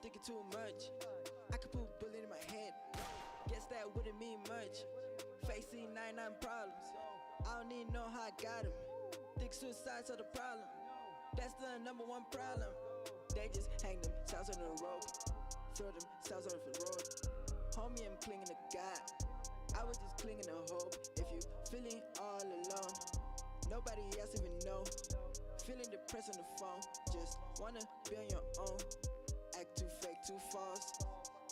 thinking too much. I could put a bullet in my head. Guess that wouldn't mean much. Facing 99 problems. I don't even know how I got them. Think suicide's are the problem. That's the number one problem. They just hang themselves on the rope. Throw themselves off the road. Homie, I'm clinging to God. I was just clinging to hope. If you feeling all alone, nobody else even know. Feeling depressed on the phone, just wanna be on your own. Act too fake, too false.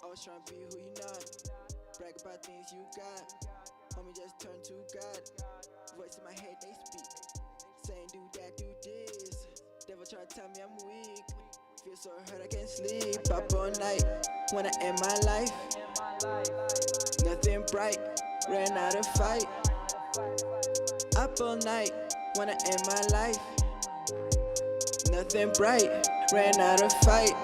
Always trying to be who you not. Brag about things you got. Homie, just turn to God. Voice in my head, they speak, saying do that, do this. Devil try to tell me I'm weak. Feel so hurt I can't sleep. Up all night when I end my life. Nothing bright, ran out of fight. Up all night when I end my life. Nothing bright, ran out of fight.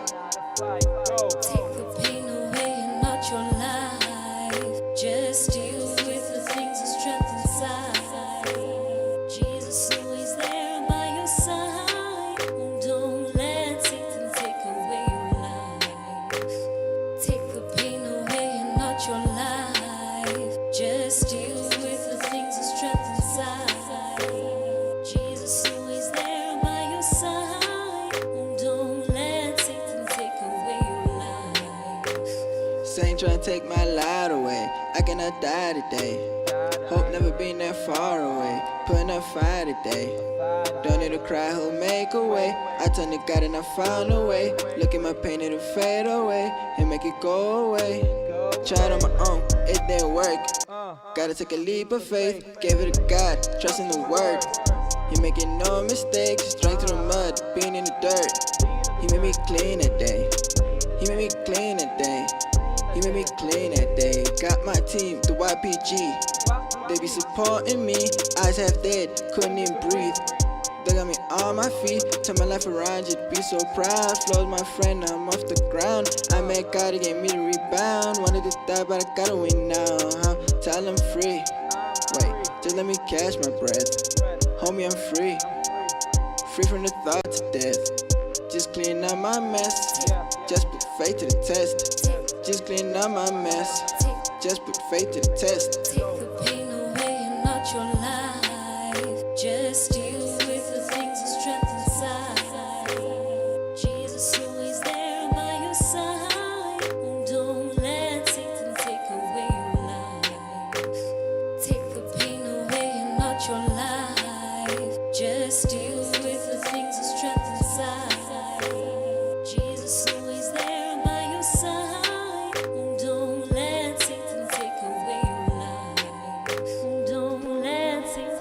Take the pain away and not your life. Just deal with the things that strength inside. Jesus always there by your side. Don't let Satan take away your life. Take the pain away and not your life. Just deal with the things that strength inside. Jesus always there by your side. Don't let Satan take away your life. Satan trying to take my light away. I cannot die today. Hope never been that far away. Putting up fire today. Don't need to cry, who'll make a way. I turned to God and I found a way. Look at my pain, it'll fade away and make it go away. Tried on my own, it didn't work. Gotta take a leap of faith. Gave it to God, trust in the word. He making no mistakes. Drank to the mud, being in the dirt. He made me clean that day. He made me clean that day. He made me clean that day. Got my team, the YPG. They be supporting me. Eyes half dead, couldn't even breathe. They got me on my feet. Turn my life around, just be so proud. Flows my friend, now I'm off the ground. I met God, he gave me the rebound. Wanted to die, but I gotta win now. Tell him free. Wait, just let me catch my breath. Homie, I'm free. Free from the thought to death. Just clean up my mess. Just put faith to the test. Just clean up my mess. Just put faith to the test. Take the pain away and not your life. Just deal with the things that strength inside. Jesus always there by your side. Don't let Satan take away your life. Take the pain away and not your life. Just deal with the things that strength inside. Jesus always there by your side. Don't let Satan take away your life. Don't let Satan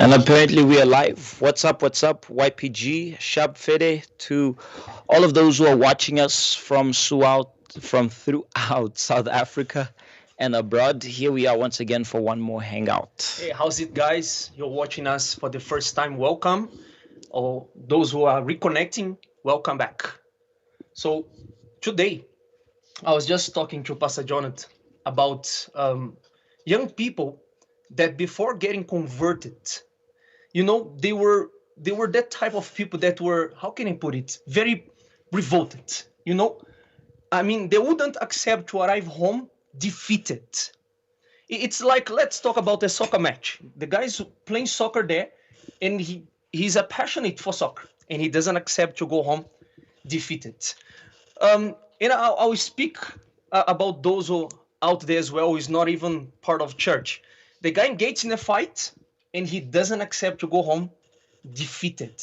And apparently we are live. What's up? What's up? YPG, Shab Fede, to all of those who are watching us from throughout South Africa and abroad. Here we are once again for one more hangout. Hey, how's it, guys? You're watching us for the first time. Welcome. Or those who are reconnecting, welcome back. So, today, I was just talking to Pastor Jonathan about young people that before getting converted, they were that type of people that were, how can I put it, very revolted. I mean, they wouldn't accept to arrive home defeated. It's like, let's talk about a soccer match. The guy's playing soccer there, and he's a passionate for soccer, and he doesn't accept to go home defeated. And I will speak about those who out there as well who is not even part of church. The guy engages in a fight, and he doesn't accept to go home defeated.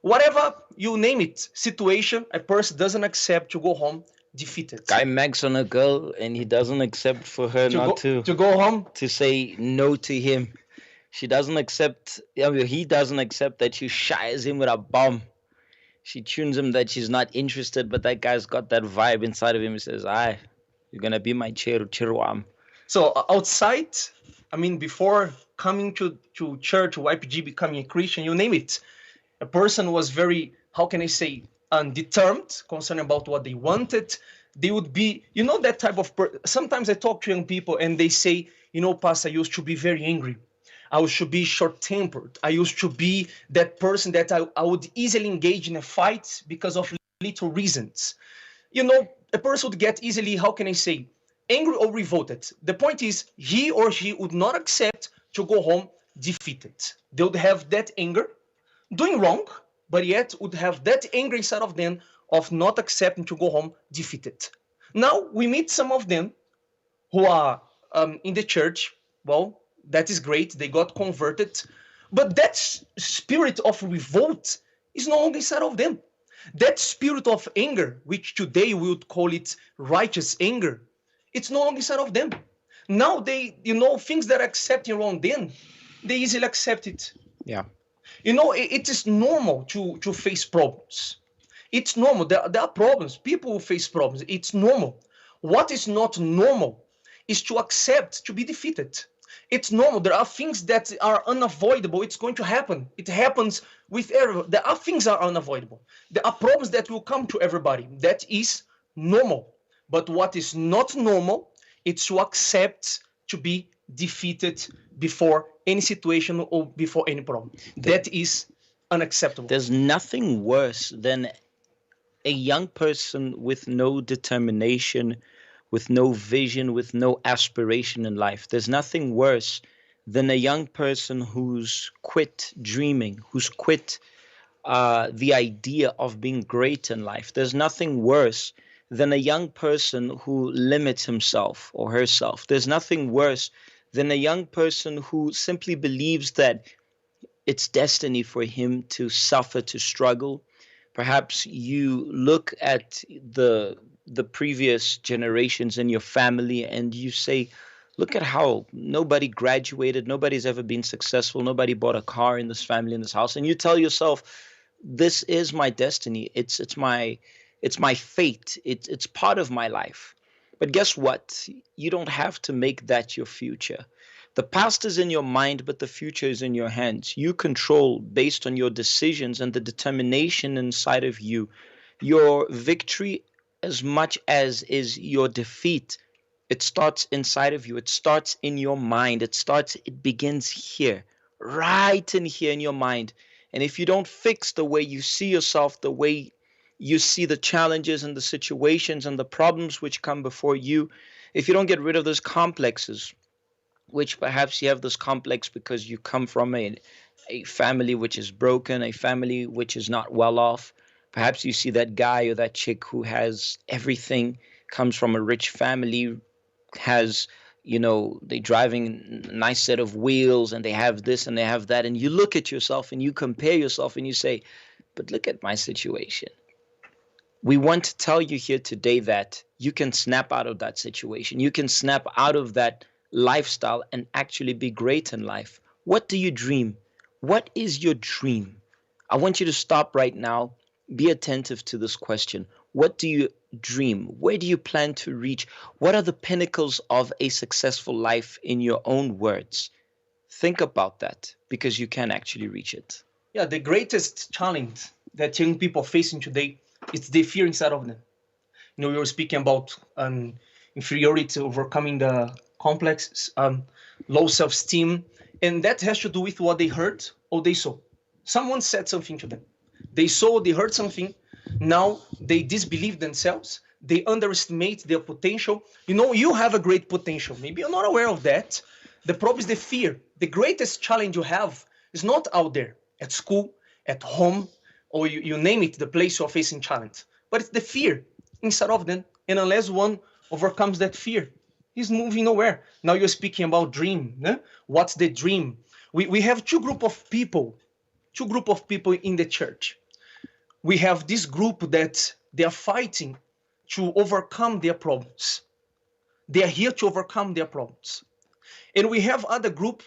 Whatever you name it, situation, a person doesn't accept to go home defeated. Guy mags on a girl and he doesn't accept for her to go home. to say no to him. She doesn't accept, he doesn't accept that she shies him with a bomb. She tunes him that she's not interested, but that guy's got that vibe inside of him. He says, "Aye, you're gonna be my chiruam." So outside, I mean, before coming to church, YPG, becoming a Christian, you name it, a person was very, how can I say, undetermined, concerned about what they wanted. They would be, that type of sometimes I talk to young people and they say, Pastor, I used to be very angry. I used to be short-tempered. I used to be that person that I would easily engage in a fight because of little reasons. A person would get easily, how can I say, angry or revolted. The point is, he or she would not accept to go home defeated. They would have that anger, doing wrong, but yet would have that anger inside of them of not accepting to go home defeated. Now we meet some of them who are in the church. Well, that is great. They got converted. But that spirit of revolt is no longer inside of them. That spirit of anger, which today we would call it righteous anger, it's no longer inside of them. Now they, things that are accepting around them, they easily accept it. Yeah. It is normal to face problems. It's normal. There are problems. People face problems. It's normal. What is not normal is to accept to be defeated. It's normal. There are things that are unavoidable. It's going to happen. It happens with everyone. There are things that are unavoidable. There are problems that will come to everybody. That is normal. But what is not normal, it's to accept to be defeated before any situation or before any problem. That is unacceptable. There's nothing worse than a young person with no determination, with no vision, with no aspiration in life. There's nothing worse than a young person who's quit dreaming, who's quit the idea of being great in life. There's nothing worse than a young person who limits himself or herself. There's nothing worse than a young person who simply believes that it's destiny for him to suffer, to struggle. Perhaps you look at the previous generations in your family and you say, look at how nobody graduated, nobody's ever been successful, nobody bought a car in this family, in this house. And you tell yourself, this is my destiny. It's my fate. It's part of my life. But guess what? You don't have to make that your future. The past is in your mind, but the future is in your hands. You control based on your decisions and the determination inside of you. Your victory, as much as is your defeat, it starts inside of you. It starts in your mind. It begins here, right in here in your mind. And if you don't fix the way you see yourself, the way you see the challenges and the situations and the problems which come before you, if you don't get rid of those complexes, which perhaps you have this complex because you come from a family which is broken, a family which is not well off. Perhaps you see that guy or that chick who has everything, comes from a rich family, has, they're driving a nice set of wheels and they have this and they have that. And you look at yourself and you compare yourself and you say, but look at my situation. We want to tell you here today that you can snap out of that situation. You can snap out of that lifestyle and actually be great in life. What do you dream? What is your dream? I want you to stop right now. Be attentive to this question. What do you dream? Where do you plan to reach? What are the pinnacles of a successful life in your own words? Think about that because you can actually reach it. Yeah, the greatest challenge that young people are facing today is the fear inside of them. You know, we were speaking about inferiority, overcoming the complex, low self-esteem, and that has to do with what they heard or they saw. Someone said something to them. They saw, they heard something. Now they disbelieve themselves. They underestimate their potential. You know, you have a great potential. Maybe you're not aware of that. The problem is the fear. The greatest challenge you have is not out there at school, at home, or you name it, the place you're facing challenge. But it's the fear inside of them. And unless one overcomes that fear, he's moving nowhere. Now you're speaking about dream. Eh? What's the dream? We have two group of people in the church. We have this group that they are fighting to overcome their problems. They are here to overcome their problems. And we have other group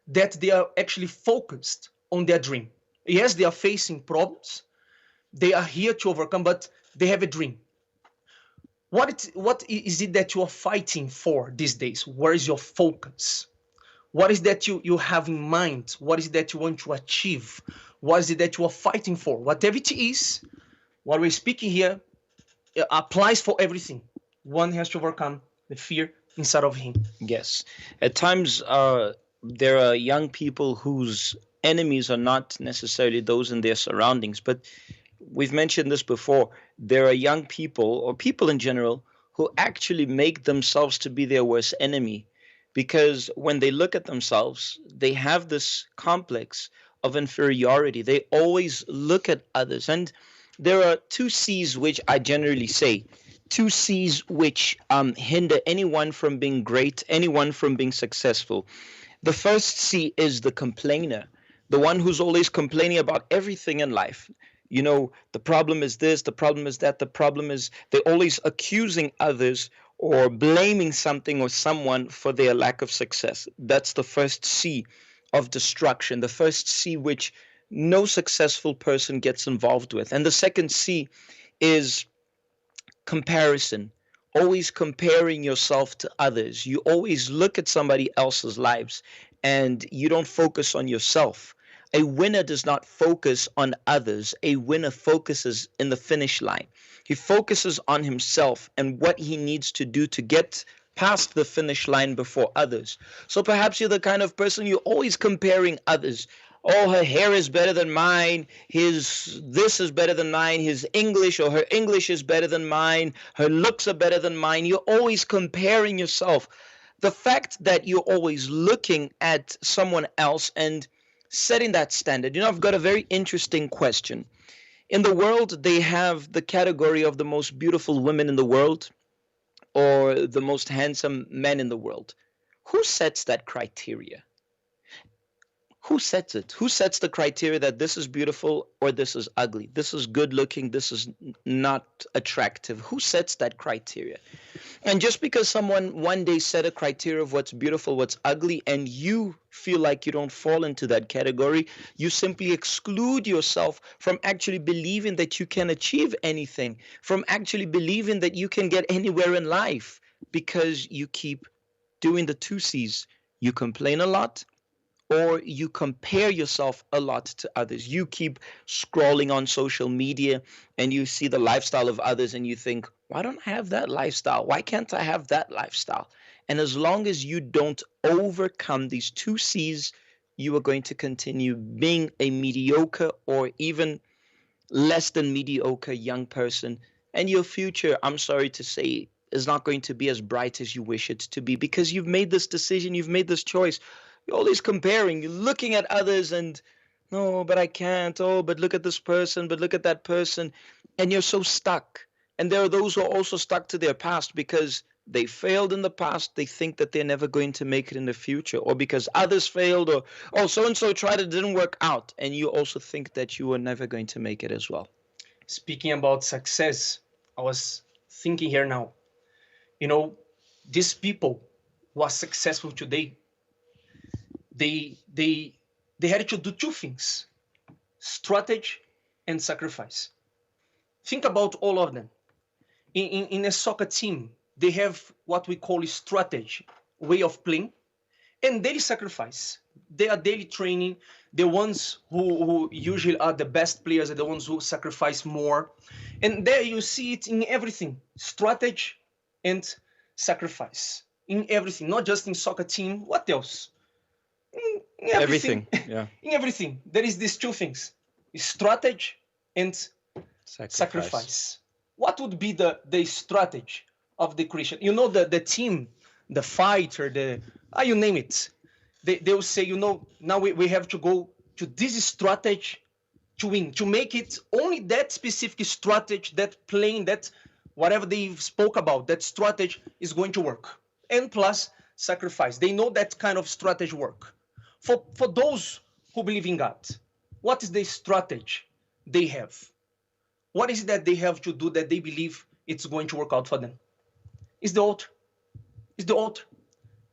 that they are actually focused on their dream. Yes, they are facing problems. They are here to overcome, but they have a dream. What is it that you are fighting for these days? Where is your focus? What is that you have in mind? What is it that you want to achieve? What is it that you are fighting for? Whatever it is, what we're speaking here applies for everything. One has to overcome the fear inside of him. Yes. At times, there are young people whose enemies are not necessarily those in their surroundings, but we've mentioned this before. There are young people or people in general who actually make themselves to be their worst enemy because when they look at themselves, they have this complex of inferiority. They always look at others. And there are two C's which I generally say, two C's which hinder anyone from being great, anyone from being successful. The first C is the complainer, the one who's always complaining about everything in life. You know, the problem is this, the problem is that, the problem is they're always accusing others or blaming something or someone for their lack of success. That's the first C of destruction, the first C which no successful person gets involved with. And the second C is comparison, always comparing yourself to others. You always look at somebody else's lives and you don't focus on yourself. A winner does not focus on others. A winner focuses in the finish line. He focuses on himself and what he needs to do to get past the finish line before others. So perhaps you're the kind of person you're always comparing others. Oh, her hair is better than mine. This is better than mine. His English or her English is better than mine. Her looks are better than mine. You're always comparing yourself. The fact that you're always looking at someone else and setting that standard. You know, I've got a very interesting question. In the world, they have the category of the most beautiful women in the world or the most handsome men in the world. Who sets that criteria? Who sets it? Who sets the criteria that this is beautiful or this is ugly? This is good looking, this is not attractive. Who sets that criteria? And just because someone one day set a criteria of what's beautiful, what's ugly, and you feel like you don't fall into that category, you simply exclude yourself from actually believing that you can achieve anything, from actually believing that you can get anywhere in life because you keep doing the two C's. You complain a lot, or you compare yourself a lot to others. You keep scrolling on social media and you see the lifestyle of others and you think, why don't I have that lifestyle? Why can't I have that lifestyle? And as long as you don't overcome these two C's, you are going to continue being a mediocre or even less than mediocre young person. And your future, I'm sorry to say, is not going to be as bright as you wish it to be because you've made this decision, you've made this choice. You're always comparing, you're looking at others and, no, but I can't. Oh, but look at this person, but look at that person. And you're so stuck. And there are those who are also stuck to their past because they failed in the past. They think that they're never going to make it in the future, or because others failed, or, oh, so-and-so tried, it didn't work out. And you also think that you are never going to make it as well. Speaking about success, I was thinking here now, you know, these people who are successful today, they they had to do two things: strategy and sacrifice. Think about all of them. In a soccer team, they have what we call a strategy, way of playing, and daily sacrifice. They are daily training. The ones who usually are the best players are the ones who sacrifice more. And there you see it in everything: strategy and sacrifice. In everything, not just in soccer team. What else? In everything. Yeah. In everything, there is these two things: strategy and sacrifice. What would be the strategy of the Christian? You know, the team, the fighter, you name it. They'll say, you know, now we have to go to this strategy to win, to make it only that specific strategy, that plane, that whatever they spoke about, that strategy is going to work. And plus sacrifice. They know that kind of strategy work. For those who believe in God, what is the strategy they have? What is it that they have to do that they believe it's going to work out for them? It's the altar. It's the altar.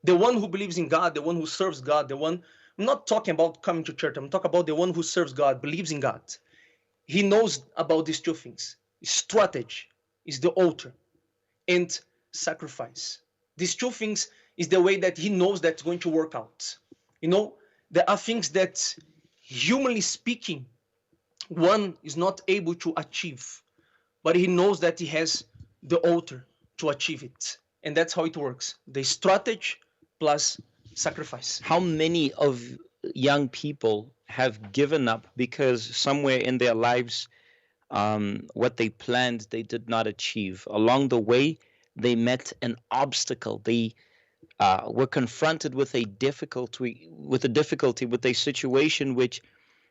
The one who believes in God, the one who serves God, the one, I'm not talking about coming to church, I'm talking about the one who serves God, believes in God. He knows about these two things. Strategy is the altar, and sacrifice. These two things is the way that he knows that's going to work out. You know, there are things that, humanly speaking, one is not able to achieve, but he knows that he has the altar to achieve it. And that's how it works. The strategy plus sacrifice. How many of young people have given up because somewhere in their lives, what they planned, they did not achieve. Along the way, they met an obstacle. They were confronted with a difficulty, with a situation which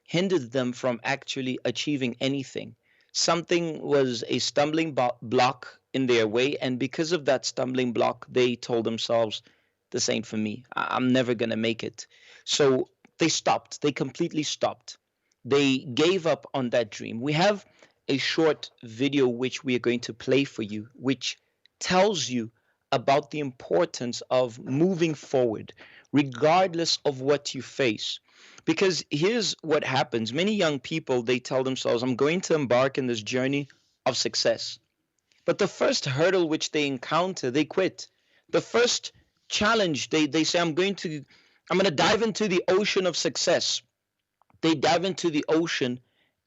hindered them from actually achieving anything. Something was a stumbling block in their way, and because of that stumbling block, they told themselves, this ain't for me. I'm never going to make it. So they stopped. They completely stopped. They gave up on that dream. We have a short video which we are going to play for you, which tells you about the importance of moving forward, regardless of what you face. Because here's what happens. Many young people, they tell themselves, I'm going to embark in this journey of success. But the first hurdle which they encounter, they quit. The first challenge, they say, I'm going to dive into the ocean of success. They dive into the ocean,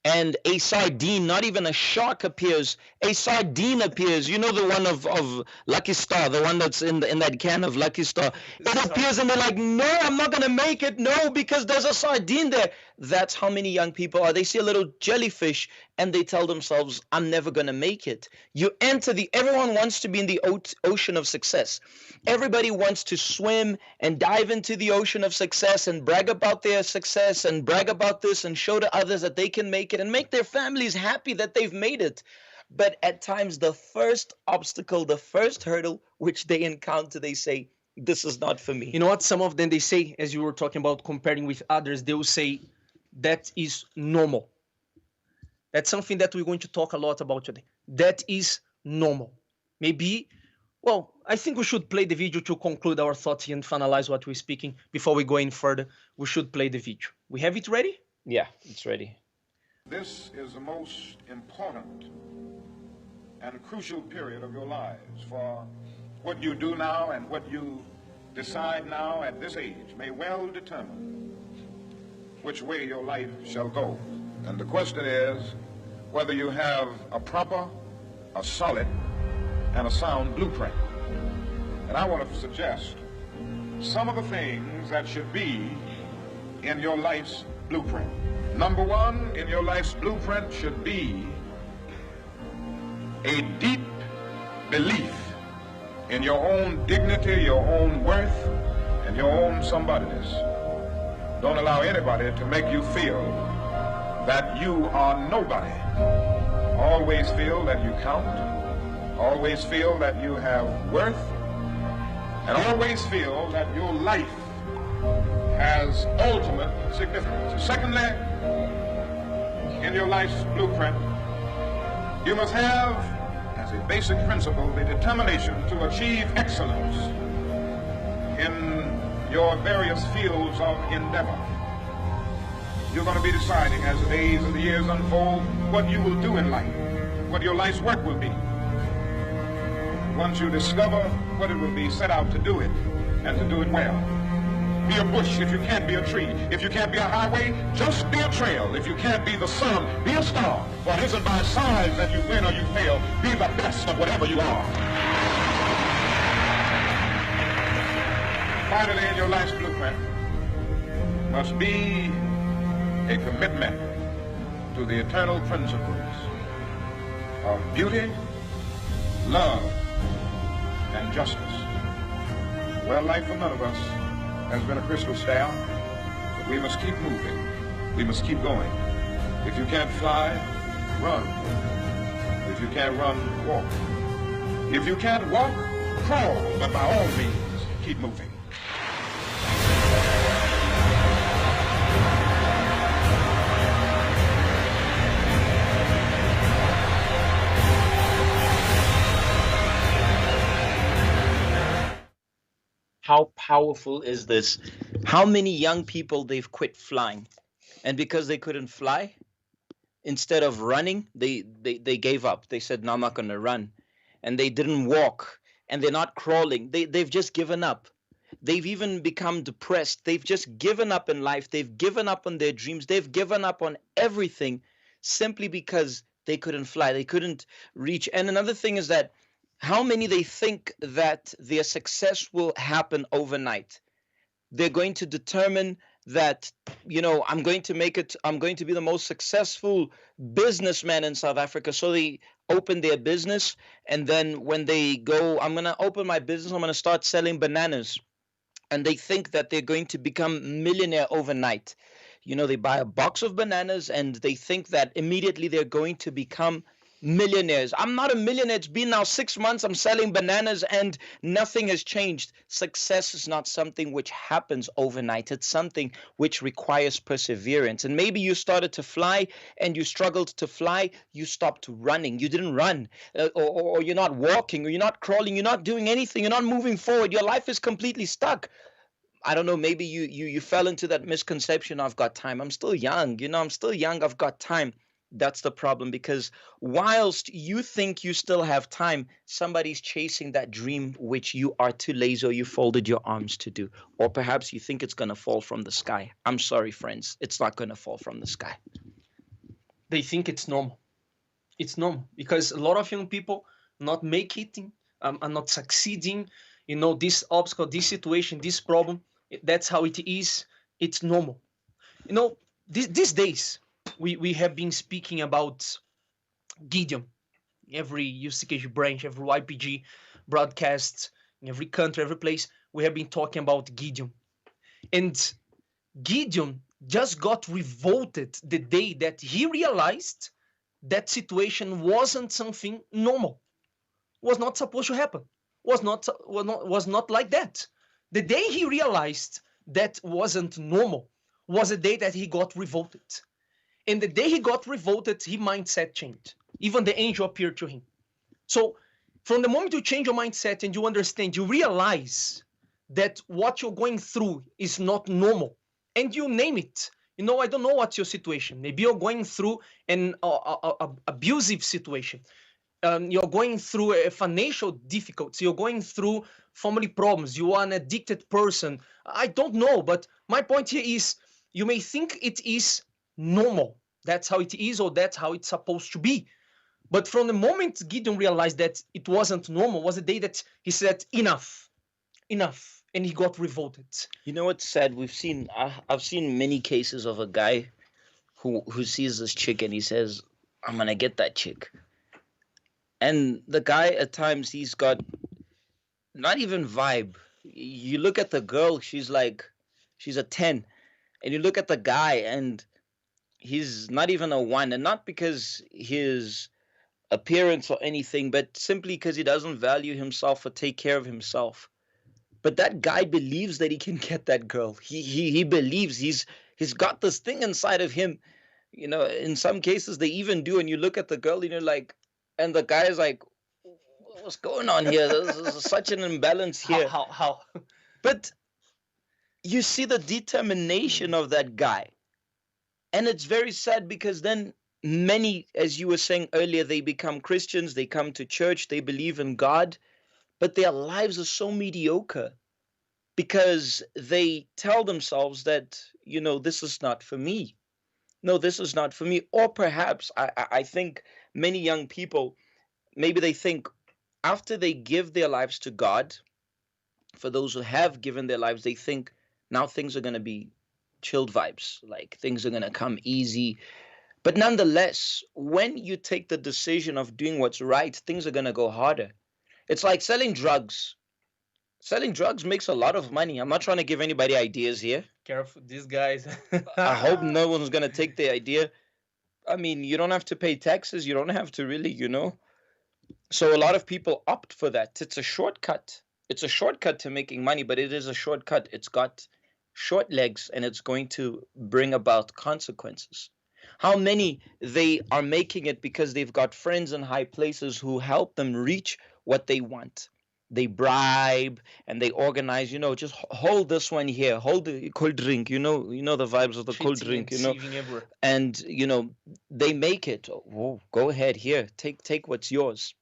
and a sardine, not even a shark, appears. A sardine appears. You know, the one of Lucky Star, the one that's in that can of Lucky Star. It appears, and they're like, no, I'm not going to make it. No, because there's a sardine there. That's how many young people are. They see a little jellyfish, and they tell themselves, I'm never going to make it. You enter everyone wants to be in the ocean of success. Everybody wants to swim and dive into the ocean of success and brag about their success and brag about this and show to others that they can make it and make their families happy that they've made it. But at times, the first obstacle, the first hurdle which they encounter, they say, this is not for me. You know what? Some of them, they say, as you were talking about comparing with others, they will say, that is normal. That's something that we're going to talk a lot about today. That is normal. Maybe, well, I think we should play the video to conclude our thoughts and finalize what we're speaking. Before we go in further, we should play the video. We have it ready? Yeah, it's ready. This is the most important and crucial period of your lives, for what you do now and what you decide now at this age may well determine which way your life shall go. And the question is whether you have a proper, a solid, and a sound blueprint. And I want to suggest some of the things that should be in your life's blueprint. Number one, in your life's blueprint should be a deep belief in your own dignity, your own worth, and your own somebodyness. Don't allow anybody to make you feel that you are nobody. Always feel that you count. Always feel that you have worth. And always feel that your life has ultimate significance. Secondly, in your life's blueprint, you must have, as a basic principle, the determination to achieve excellence in your various fields of endeavor. You're going to be deciding as the days and the years unfold what you will do in life, what your life's work will be. Once you discover what it will be, set out to do it, and to do it well. Be a bush if you can't be a tree. If you can't be a highway, just be a trail. If you can't be the sun, be a star. For it isn't by size that you win or you fail. Be the best of whatever you are. Finally, in your life's blueprint must be a commitment to the eternal principles of beauty, love, and justice. Well, life for none of us has been a crystal staff, but we must keep moving. We must keep going. If you can't fly, run. If you can't run, walk. If you can't walk, crawl, but by all means, keep moving. How powerful is this? How many young people they've quit flying, and because they couldn't fly, instead of running, they gave up. They said, no, I'm not going to run. And they didn't walk, and they're not crawling. They've just given up. They've even become depressed. They've just given up in life. They've given up on their dreams. They've given up on everything simply because they couldn't fly. They couldn't reach. And another thing is that how many they think that their success will happen overnight. They're going to determine that, I'm going to make it, I'm going to be the most successful businessman in South Africa. So they open their business, and then when they go, I'm going to open my business, I'm going to start selling bananas. And they think that they're going to become millionaire overnight. They buy a box of bananas and they think that immediately they're going to become millionaires. I'm not a millionaire. It's been now 6 months. I'm selling bananas and nothing has changed. Success is not something which happens overnight. It's something which requires perseverance. And maybe you started to fly and you struggled to fly. You stopped running. You didn't run, or you're not walking, or you're not crawling. You're not doing anything. You're not moving forward. Your life is completely stuck. I don't know, maybe you fell into that misconception, I've got time. I'm still young, I'm still young, I've got time. That's the problem, because whilst you think you still have time, somebody's chasing that dream which you are too lazy or you folded your arms to do. Or perhaps you think it's going to fall from the sky. I'm sorry, friends. It's not going to fall from the sky. They think it's normal. It's normal because a lot of young people not make it, are not succeeding. This obstacle, this situation, this problem, that's how it is. It's normal. These days, we have been speaking about Gideon. Every UCKG branch, every YPG broadcast, in every country, every place, we have been talking about Gideon. And Gideon just got revolted the day that he realized that situation wasn't something normal. Was not supposed to happen. Was not like that. The day he realized that wasn't normal was the day that he got revolted. And the day he got revolted, his mindset changed. Even the angel appeared to him. So from the moment you change your mindset and you understand, you realize that what you're going through is not normal. And you name it. I don't know what's your situation. Maybe you're going through an abusive situation. You're going through a financial difficulty. You're going through family problems. You are an addicted person. I don't know. But my point here is you may think it is normal. That's how it is, or that's how it's supposed to be. But from the moment Gideon realized that it wasn't normal was the day that he said, enough, and he got revolted. You know what's sad? I've seen many cases of a guy who sees this chick and he says, I'm gonna get that chick. And the guy at times, he's got not even vibe. You look at the girl, she's a 10. And you look at the guy and he's not even a 1. And not because his appearance or anything, but simply because he doesn't value himself or take care of himself. But that guy believes that he can get that girl. He believes he's got this thing inside of him. In some cases they even do. And you look at the girl and you're like, and the guy is like, what's going on here? This is such an imbalance here. How? But you see the determination of that guy. And it's very sad because then many, as you were saying earlier, they become Christians, they come to church, they believe in God, but their lives are so mediocre because they tell themselves that, this is not for me. No, this is not for me. Or perhaps I think many young people, maybe they think after they give their lives to God, for those who have given their lives, they think now things are going to be chilled vibes, like things are going to come easy. But nonetheless, when you take the decision of doing what's right, things are going to go harder. It's like selling drugs. Selling drugs makes a lot of money. I'm not trying to give anybody ideas here. Careful, these guys. I hope no one's going to take the idea. I mean, you don't have to pay taxes. You don't have to really. So a lot of people opt for that. It's a shortcut. It's a shortcut to making money, but it is a shortcut. It's got short legs and it's going to bring about consequences. How many they are making it because they've got friends in high places who help them reach what they want. They bribe and they organize, just hold this one here, hold the cold drink, the vibes of the cold drink, and they make it. Oh, go ahead here, take what's yours.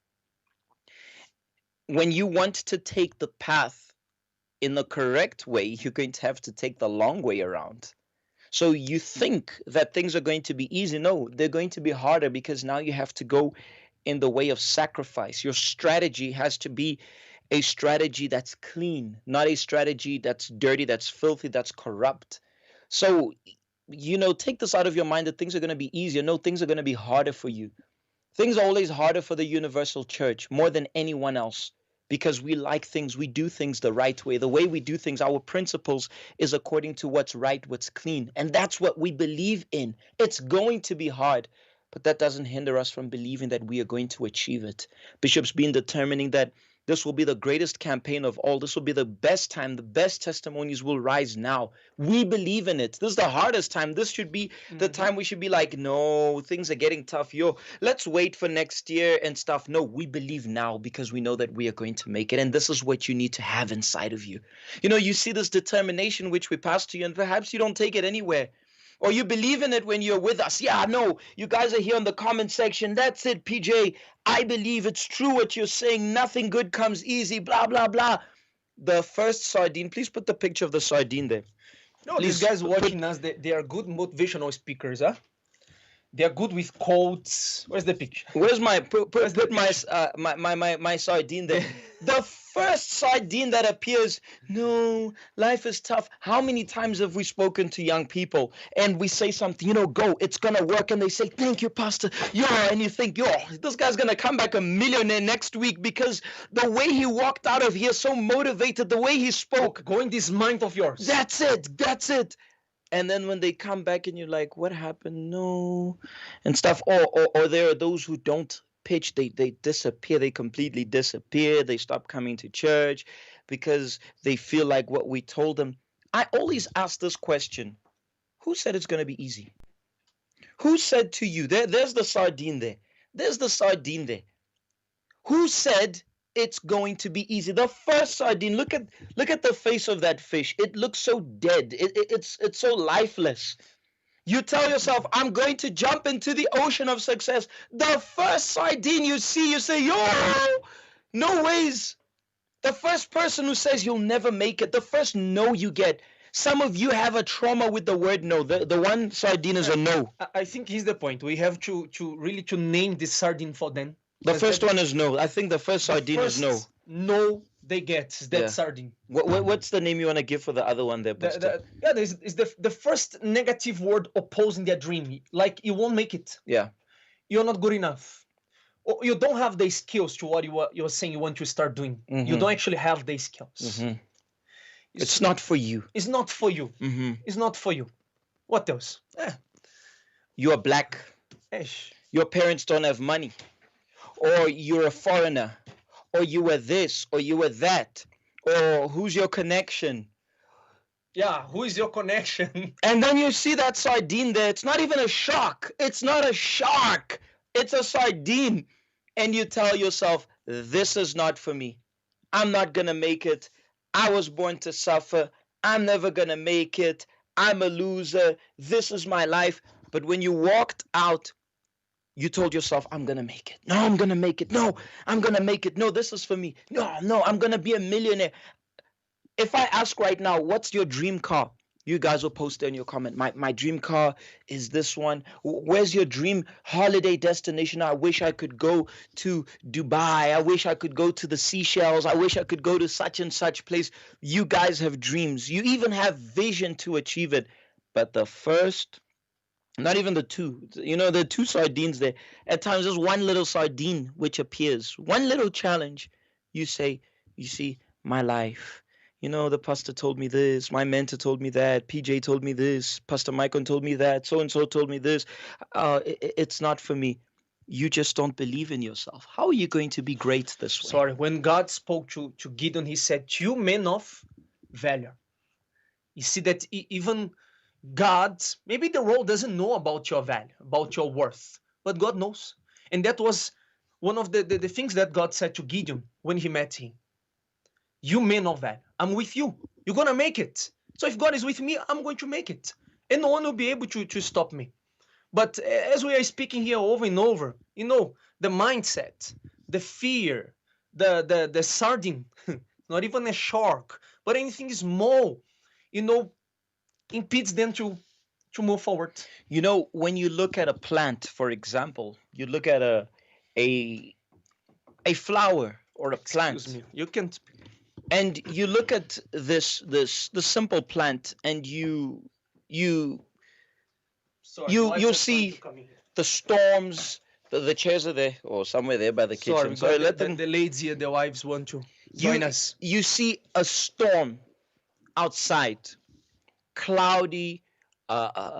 When you want to take the path in the correct way, you're going to have to take the long way around. So you think that things are going to be easy. No, they're going to be harder because now you have to go in the way of sacrifice. Your strategy has to be a strategy that's clean, not a strategy that's dirty, that's filthy, that's corrupt. So, take this out of your mind that things are going to be easier. No, things are going to be harder for you. Things are always harder for the universal church more than anyone else because we like things, we do things the right way. The way we do things, our principles is according to what's right, what's clean. And that's what we believe in. It's going to be hard, but that doesn't hinder us from believing that we are going to achieve it. Bishop's been determining that this will be the greatest campaign of all. This will be the best time. The best testimonies will rise now. We believe in it. This is the hardest time. This should be the time we should be like, no, things are getting tough. Let's wait for next year and stuff. No, we believe now because we know that we are going to make it. And this is what you need to have inside of you. You see this determination which we pass to you, and perhaps you don't take it anywhere. Or you believe in it when you're with us. Yeah, no, you guys are here in the comment section. That's it, PJ. I believe it's true what you're saying. Nothing good comes easy, blah, blah, blah. The first sardine, please put the picture of the sardine there. No, these guys watching us, they are good motivational speakers, huh? They are good with quotes. Where's the picture? Where's my put my sardine there? The first sardine that appears. No, life is tough. How many times have we spoken to young people and we say something, go, it's gonna work, and they say, thank you, Pastor. And you think, this guy's gonna come back a millionaire next week because the way he walked out of here, so motivated, the way he spoke. Go in this mind of yours. That's it. And then when they come back and you're like, what happened? No, and stuff. Or there are those who don't pitch. They disappear. They completely disappear. They stop coming to church because they feel like what we told them. I always ask this question. Who said it's going to be easy? Who said to you, there's the sardine there. There's the sardine there. Who said it's going to be easy? The first sardine, look at the face of that fish. It looks so dead. It's so lifeless. You tell yourself, I'm going to jump into the ocean of success. The first sardine you see, you say, no ways. The first person who says you'll never make it, the first no you get. Some of you have a trauma with the word no. The one sardine is a no. I think here's the point. We have to really name this sardine for them. The first one is no. I think the first sardine is no. No, they get that sardine. What's the name you want to give for the other one there, Pastor? Is the first negative word opposing their dream. Like, you won't make it. Yeah. You're not good enough. Or you don't have the skills to what you're saying you want to start doing. Mm-hmm. You don't actually have the skills. Mm-hmm. It's not for you. It's not for you. Mm-hmm. It's not for you. What else? You are black. Esh. Your parents don't have money. Or you're a foreigner, or you were this, or you were that, or who's your connection? Yeah, who is your connection? And then you see that sardine there. It's not even a shark. It's not a shark. It's a sardine. And you tell yourself, this is not for me. I'm not going to make it. I was born to suffer. I'm never going to make it. I'm a loser. This is my life. But when you walked out, you told yourself, I'm going to make it. No, I'm going to make it. No, I'm going to make it. No, this is for me. No, I'm going to be a millionaire. If I ask right now, what's your dream car? You guys will post there in your comment. My dream car is this one. Where's your dream holiday destination? I wish I could go to Dubai. I wish I could go to the Seychelles. I wish I could go to such and such place. You guys have dreams. You even have vision to achieve it. But the first, not even the two, there are two sardines there. At times, there's one little sardine which appears, one little challenge. You say, you see, my life. The pastor told me this, my mentor told me that, PJ told me this, Pastor Michael told me that, so-and-so told me this. It's not for me. You just don't believe in yourself. How are you going to be great this way? Sorry, when God spoke to Gideon, he said, "You men of valor." You see that even God, maybe the world doesn't know about your value, about your worth, but God knows. And that was one of the things that God said to Gideon when he met him. You men of valor, I'm with you. You're going to make it. So if God is with me, I'm going to make it. And no one will be able to stop me. But as we are speaking here over and over, the mindset, the fear, the sardine, not even a shark, but anything small, impedes them to move forward. When you look at a plant, for example, you look at a flower or a plant. Excuse me, you can't. And you look at the simple plant, and you see the storms. The chairs are there, or somewhere there by the kitchen. Sorry, let them. The ladies here, the wives want to join us. You see a storm outside, cloudy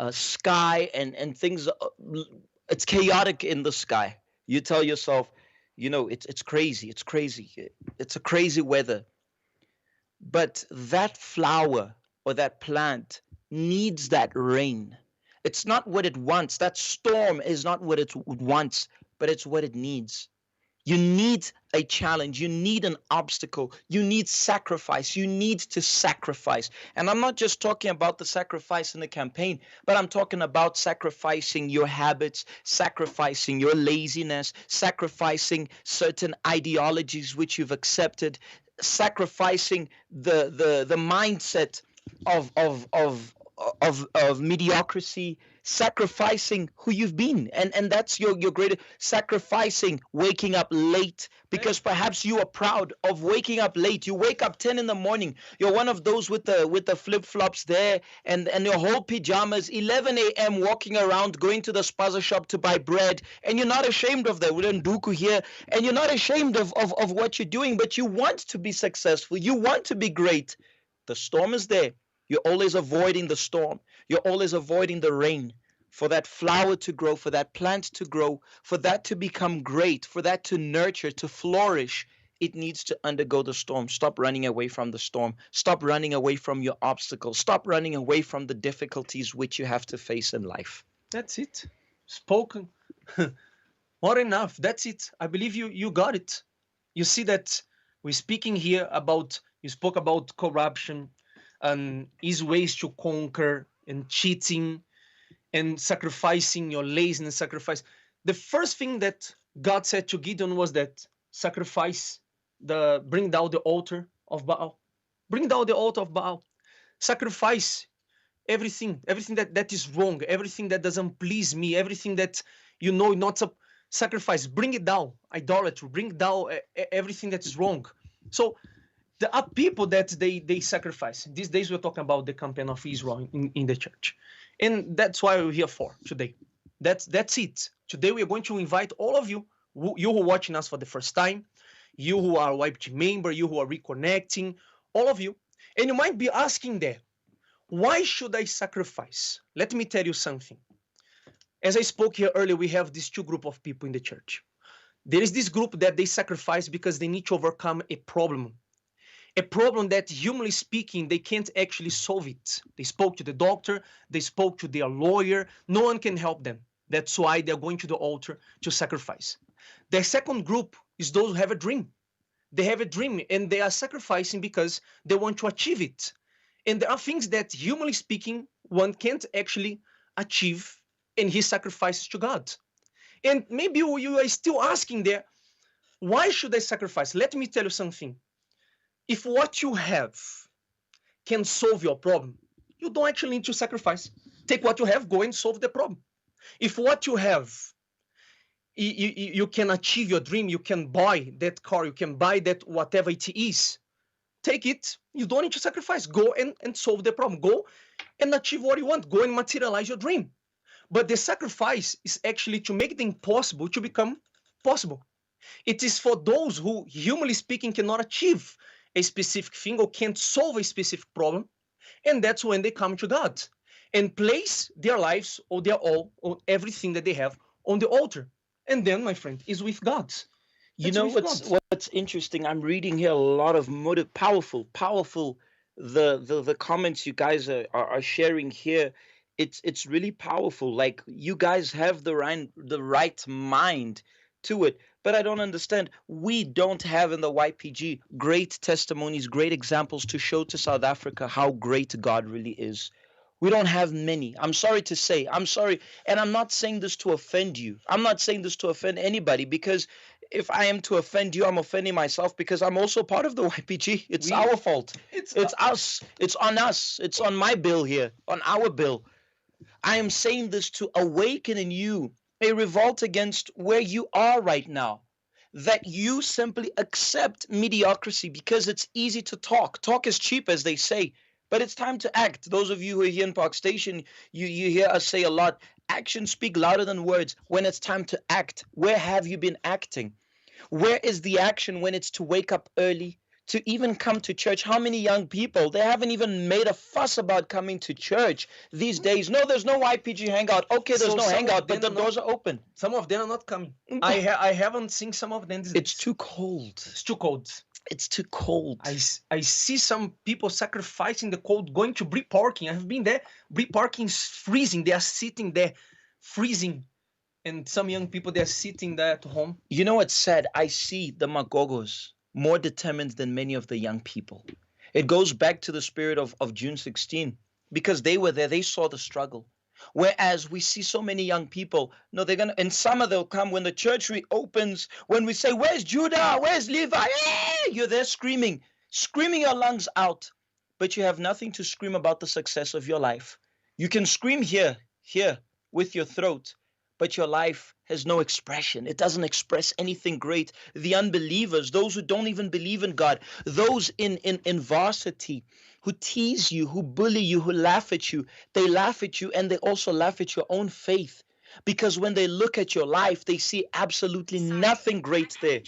sky, and things. It's chaotic in the sky. You tell yourself, it's crazy. It's crazy. It's a crazy weather. But that flower or that plant needs that rain. It's not what it wants. That storm is not what it wants, but it's what it needs. You need a challenge. You need an obstacle. You need sacrifice. You need to sacrifice. And I'm not just talking about the sacrifice in the campaign, but I'm talking about sacrificing your habits, sacrificing your laziness, sacrificing certain ideologies which you've accepted, sacrificing the mindset of mediocrity, sacrificing who you've been, and that's your greatest sacrificing. Waking up late because perhaps you are proud of waking up late. You wake up 10 in the morning. You're one of those with the flip-flops there and your whole pajamas, 11 a.m. walking around, going to the spaza shop to buy bread, and you're not ashamed of that. We're in Duku here, and you're not ashamed of what you're doing, but you want to be successful. You want to be great. The storm is there. You're always avoiding the storm. You're always avoiding the rain. For that flower to grow, for that plant to grow, for that to become great, for that to nurture, to flourish, it needs to undergo the storm. Stop running away from the storm. Stop running away from your obstacles. Stop running away from the difficulties which you have to face in life. That's it. Spoken. More enough. That's it. I believe you got it. You see that we're speaking here about, you spoke about corruption, and his ways to conquer, and cheating and sacrificing your laziness, sacrifice. The first thing that God said to Gideon was that bring down the altar of Baal. Bring down the altar of Baal. Sacrifice everything that is wrong, everything that doesn't please me, everything that not a sacrifice. Bring it down. Idolatry. Bring down everything that is wrong. So there are people that they sacrifice. These days we're talking about the campaign of Israel in the church. And that's why we're here for today. That's it. Today we are going to invite all of you who are watching us for the first time, you who are YPG member, you who are reconnecting, all of you. And you might be asking there, why should I sacrifice? Let me tell you something. As I spoke here earlier, we have these two groups of people in the church. There is this group that they sacrifice because they need to overcome a problem that, humanly speaking, they can't actually solve it. They spoke to the doctor, they spoke to their lawyer, no one can help them. That's why they're going to the altar to sacrifice. The second group is those who have a dream. They have a dream and they are sacrificing because they want to achieve it. And there are things that, humanly speaking, one can't actually achieve and he sacrifices to God. And maybe you are still asking there, why should I sacrifice? Let me tell you something. If what you have can solve your problem, you don't actually need to sacrifice. Take what you have, go and solve the problem. If what you have, you can achieve your dream, you can buy that car, you can buy that whatever it is, take it. You don't need to sacrifice. Go and solve the problem. Go and achieve what you want. Go and materialize your dream. But the sacrifice is actually to make the impossible to become possible. It is for those who, humanly speaking, cannot achieve a specific thing or can't solve a specific problem. And that's when they come to God and place their lives or their all or everything that they have on the altar. And then, my friend, is with God. You That's know with God. what's interesting? I'm reading here a lot of powerful, the comments you guys are sharing here. It's really powerful. Like, you guys have the right mind to it. But I don't understand. We don't have in the YPG great testimonies, great examples to show to South Africa how great God really is. We don't have many. I'm sorry to say. I'm sorry. And I'm not saying this to offend you. I'm not saying this to offend anybody, because if I am to offend you, I'm offending myself, because I'm also part of the YPG. It's our fault. It's us. It's on us. It's on my bill here, on our bill. I am saying this to awaken in you a revolt against where you are right now. That you simply accept mediocrity, because it's easy to talk. Talk is cheap, as they say. But it's time to act. Those of you who are here in Park Station, you hear us say a lot, actions speak louder than words. When it's time to act, where have you been acting? Where is the action when it's to wake up early, to even come to church? How many young people, they haven't even made a fuss about coming to church these days. No, there's no YPG Hangout. Okay, there's no Hangout, but the doors are open. Some of them are not coming. I haven't seen some of them. It's too cold. It's too cold. It's too cold. I see some people sacrificing the cold, going to Bree Parking. I have been there. Bree Parking is freezing. They are sitting there, freezing. And some young people, they're sitting there at home. You know what's sad? I see the Magogos more determined than many of the young people. It goes back to the spirit of June 16, because they were there. They saw the struggle. Whereas we see so many young people, no, they're going to, in summer they'll come when the church reopens, when we say, where's Judah? Where's Levi? Hey! You're there screaming your lungs out, but you have nothing to scream about the success of your life. You can scream here, with your throat, but your life has no expression. It doesn't express anything great. The unbelievers, those who don't even believe in God, those in varsity, who tease you, who bully you, who laugh at you, they laugh at you, and they also laugh at your own faith. Because when they look at your life, they see absolutely nothing great there.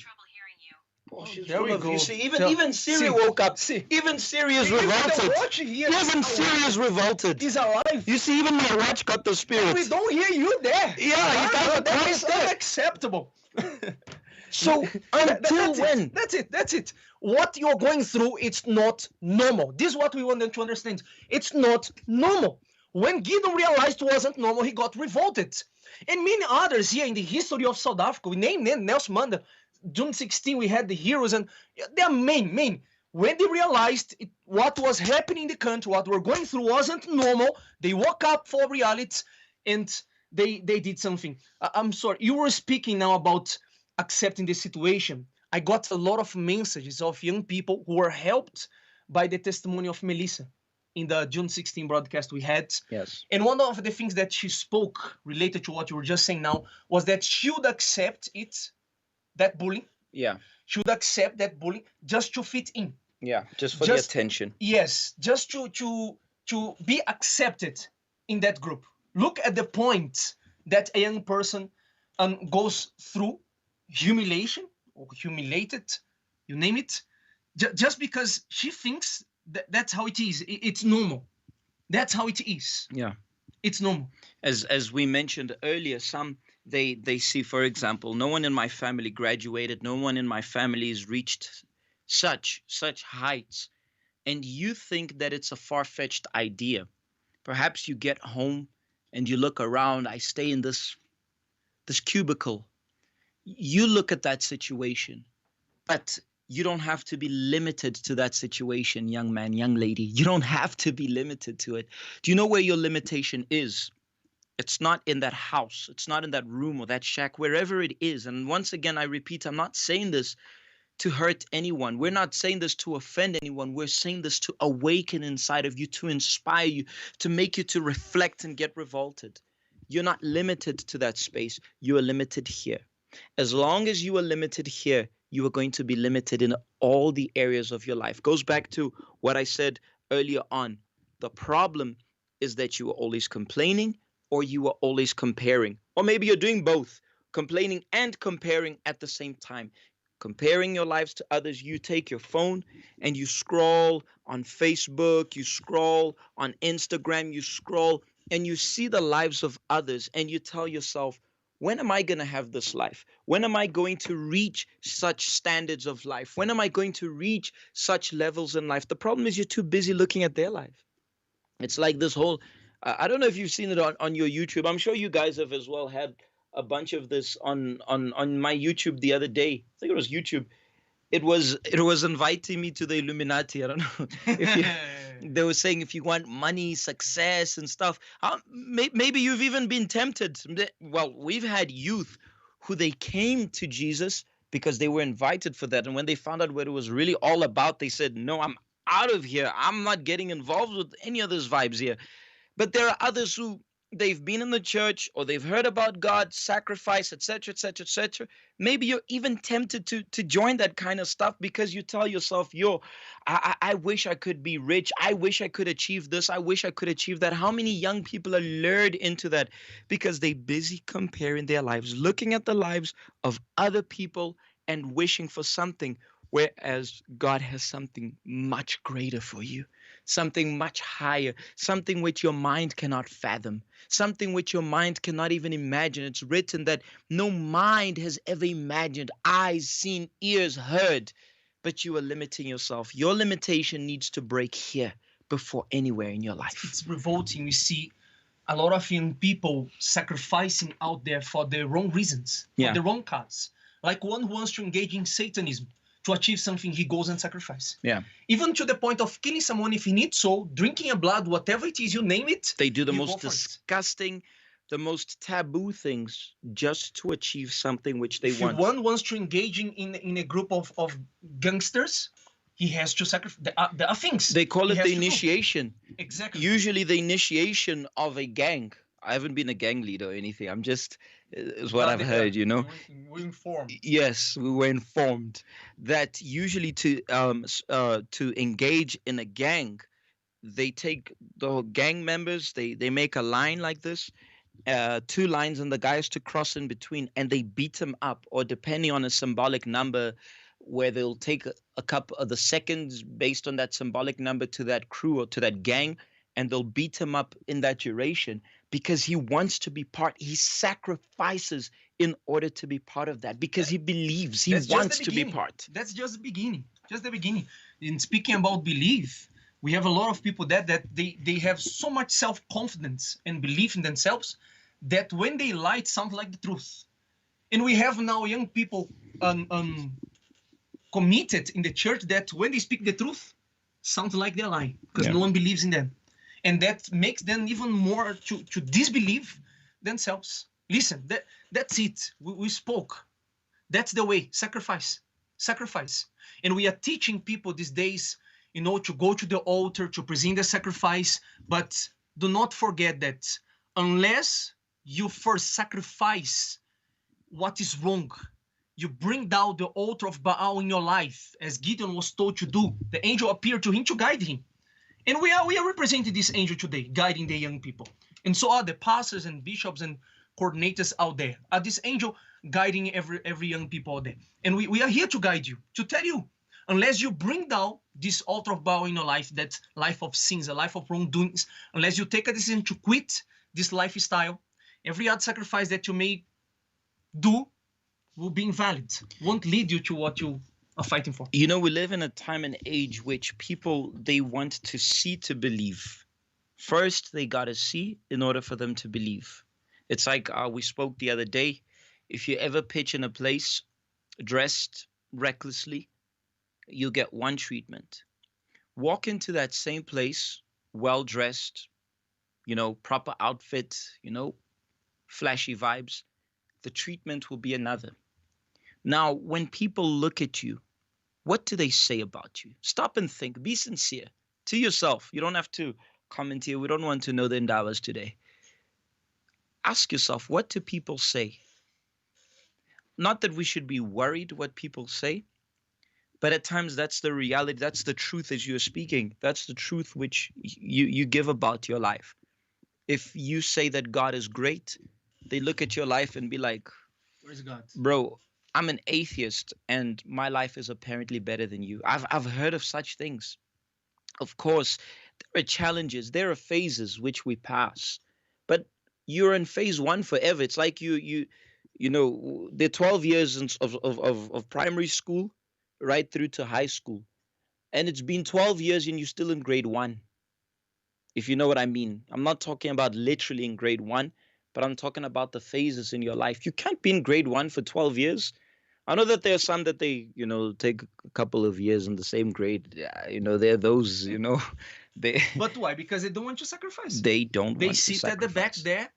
Oh, there we go. You see, even Siri woke up. Even Siri is revolted. Even Siri is revolted. He's alive. You see, even my watch got the spirit. We don't hear you there. Yeah, that is unacceptable. So until when? That's it. What you're going through, it's not normal. This is what we want them to understand. It's not normal. When Gideon realized it wasn't normal, he got revolted. And many others here in the history of South Africa, we named Nelson Mandela. June 16, we had the heroes, and they're main. When they realized what was happening in the country, what we're going through wasn't normal, they woke up for reality, and they did something. I'm sorry, you were speaking now about accepting the situation. I got a lot of messages of young people who were helped by the testimony of Melissa in the June 16 broadcast we had. Yes. And one of the things that she spoke related to what you were just saying now was that she would accept that bullying. Yeah. She would accept that bullying just to fit in. Yeah, just for the attention. Yes, just to be accepted in that group. Look at the point that a young person goes through humiliation or humiliated, you name it, just because she thinks that's how it is. It's normal. That's how it is. Yeah. It's normal. As we mentioned earlier, some they see, for example, no one in my family graduated, no one in my family has reached such heights, and you think that it's a far-fetched idea. Perhaps you get home and you look around. I stay in this cubicle. You look at that situation, but you don't have to be limited to that situation, young man, young lady. You don't have to be limited to it. Do you know where your limitation is? It's not in that house. It's not in that room or that shack, wherever it is. And once again, I repeat, I'm not saying this to hurt anyone. We're not saying this to offend anyone. We're saying this to awaken inside of you, to inspire you, to make you to reflect and get revolted. You're not limited to that space. You are limited here. As long as you are limited here, you are going to be limited in all the areas of your life. Goes back to what I said earlier on. The problem is that you are always complaining, or you are always comparing. Or maybe you're doing both, complaining and comparing at the same time. Comparing your lives to others. You take your phone and you scroll on Facebook, you scroll on Instagram, you scroll and you see the lives of others, and you tell yourself, when am I going to have this life? When am I going to reach such standards of life? When am I going to reach such levels in life? The problem is you're too busy looking at their life. It's like this whole, I don't know if you've seen it on your YouTube. I'm sure you guys have as well had a bunch of this on my YouTube the other day. I think it was YouTube. It was inviting me to the Illuminati. I don't know if you, they were saying if you want money, success, and stuff. Maybe you've even been tempted. Well, we've had youth who they came to Jesus because they were invited for that, and when they found out what it was really all about, they said, "No, I'm out of here. I'm not getting involved with any of those vibes here." But there are others who they've been in the church or they've heard about God, sacrifice, etc., etc., etc. Maybe you're even tempted to join that kind of stuff because you tell yourself, yo, I wish I could be rich. I wish I could achieve this. I wish I could achieve that. How many young people are lured into that because they're busy comparing their lives, looking at the lives of other people and wishing for something, whereas God has something much greater for you, something much higher, something which your mind cannot fathom, something which your mind cannot even imagine. It's written that no mind has ever imagined, eyes seen, ears heard, but you are limiting yourself. Your limitation needs to break here before anywhere in your life. It's revolting. We see a lot of young people sacrificing out there for the wrong reasons, for the wrong cause. Like one who wants to engage in Satanism. To achieve something, he goes and sacrifices. Yeah. Even to the point of killing someone if he needs so, drinking a blood, whatever it is, you name it. They do the most disgusting, the most taboo things just to achieve something which they want. If one wants to engage in a group of gangsters, he has to sacrifice. There are things. They call it the initiation. Exactly. Usually the initiation of a gang. I haven't been a gang leader or anything. I'm just, is what I've heard, you know. We're informed. Yes, we were informed that usually to engage in a gang, they take the gang members, they make a line like this, 2 lines, and the guys to cross in between, and they beat them up, or depending on a symbolic number, where they'll take a couple of the seconds based on that symbolic number to that crew or to that gang, and they'll beat him up in that duration because he wants to be part. He sacrifices in order to be part of that because he believes, he wants to be part. That's just the beginning. Just the beginning. In speaking about belief, we have a lot of people that they have so much self-confidence and belief in themselves that when they lie, it sounds like the truth. And we have now young people committed in the church that when they speak the truth, sounds like they're lying because no one believes in them. And that makes them even more to disbelieve themselves. Listen, that's it. We spoke. That's the way. Sacrifice. And we are teaching people these days, you know, to go to the altar, to present the sacrifice. But do not forget that unless you first sacrifice what is wrong, you bring down the altar of Baal in your life, as Gideon was told to do. The angel appeared to him to guide him. And we are representing this angel today, guiding the young people. And so are the pastors and bishops and coordinators out there. Are this angel guiding every young people out there. And we are here to guide you, to tell you, unless you bring down this altar of Baal in your life, that life of sins, a life of wrongdoings, unless you take a decision to quit this lifestyle, every other sacrifice that you may do will be invalid, won't lead you to what you are fighting for. You know, we live in a time and age which people, they want to see to believe. First, they got to see in order for them to believe. It's like we spoke the other day. If you ever pitch in a place dressed recklessly, you'll get one treatment. Walk into that same place, well-dressed, you know, proper outfit, you know, flashy vibes, the treatment will be another. Now, when people look at you, what do they say about you? Stop and think. Be sincere to yourself. You don't have to comment here. We don't want to know the endeavors today. Ask yourself, what do people say? Not that we should be worried what people say, but at times that's the reality. That's the truth as you're speaking. That's the truth which you give about your life. If you say that God is great, they look at your life and be like, Where's God? bro, I'm an atheist and my life is apparently better than you. I've heard of such things. Of course, there are challenges, there are phases which we pass, but you're in phase one forever. It's like you know, the 12 years of primary school right through to high school. And it's been 12 years and you're still in grade one, if you know what I mean. I'm not talking about literally in grade one, but I'm talking about the phases in your life. You can't be in grade one for 12 years. I know that there are some that they, you know, take a couple of years in the same grade. Yeah, you know, there are those, you know, they But why? Because they don't want to sacrifice. they don't They want to sit at the back sacrifice.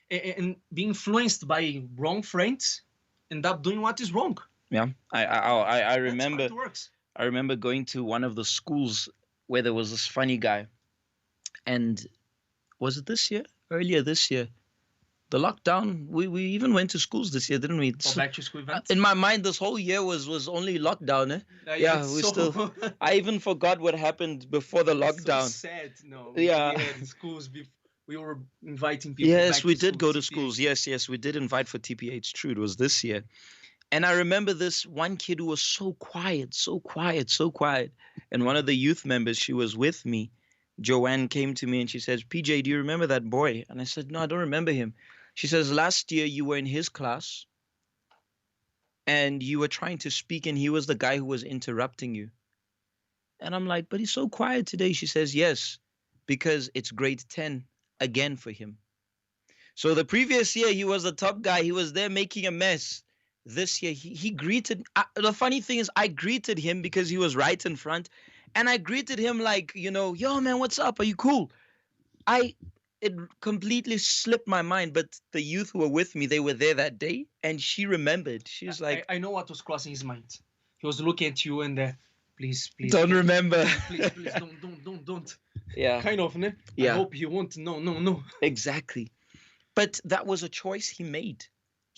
there and be influenced by wrong friends, end up doing what is wrong. Yeah, I That's how remember. it works. I remember going to one of the schools where there was this funny guy, and was it this year? Earlier this year, the lockdown. We even went to schools this year, didn't we? Go back to school events. In my mind, this whole year was only lockdown. Eh? Yeah, it's we so, still. I even forgot what happened before the so lockdown. sad. No. Yeah. We had schools. We were inviting people. Yes, back we to did go to TPH. schools. Yes, we did invite for TPH. True, it was this year. And I remember this one kid who was so quiet, so quiet, so quiet. And one of the youth members, she was with me. Joanne came to me and she says, PJ, do you remember that boy? And I said, no, I don't remember him. She says, last year you were in his class and you were trying to speak and he was the guy who was interrupting you. And I'm like, but he's so quiet today. She says, yes, because it's grade 10 again for him. So the previous year he was the top guy. He was there making a mess. This year he greeted, the funny thing is I greeted him because he was right in front, and I greeted him like, you know, yo man, what's up, are you cool? It completely slipped my mind, but the youth who were with me, they were there that day and she remembered. She's like, I know what was crossing his mind. He was looking at you and please don't remember. please don't. Yeah, Kind of, ne? Yeah. I hope he won't. No. exactly. But that was a choice he made.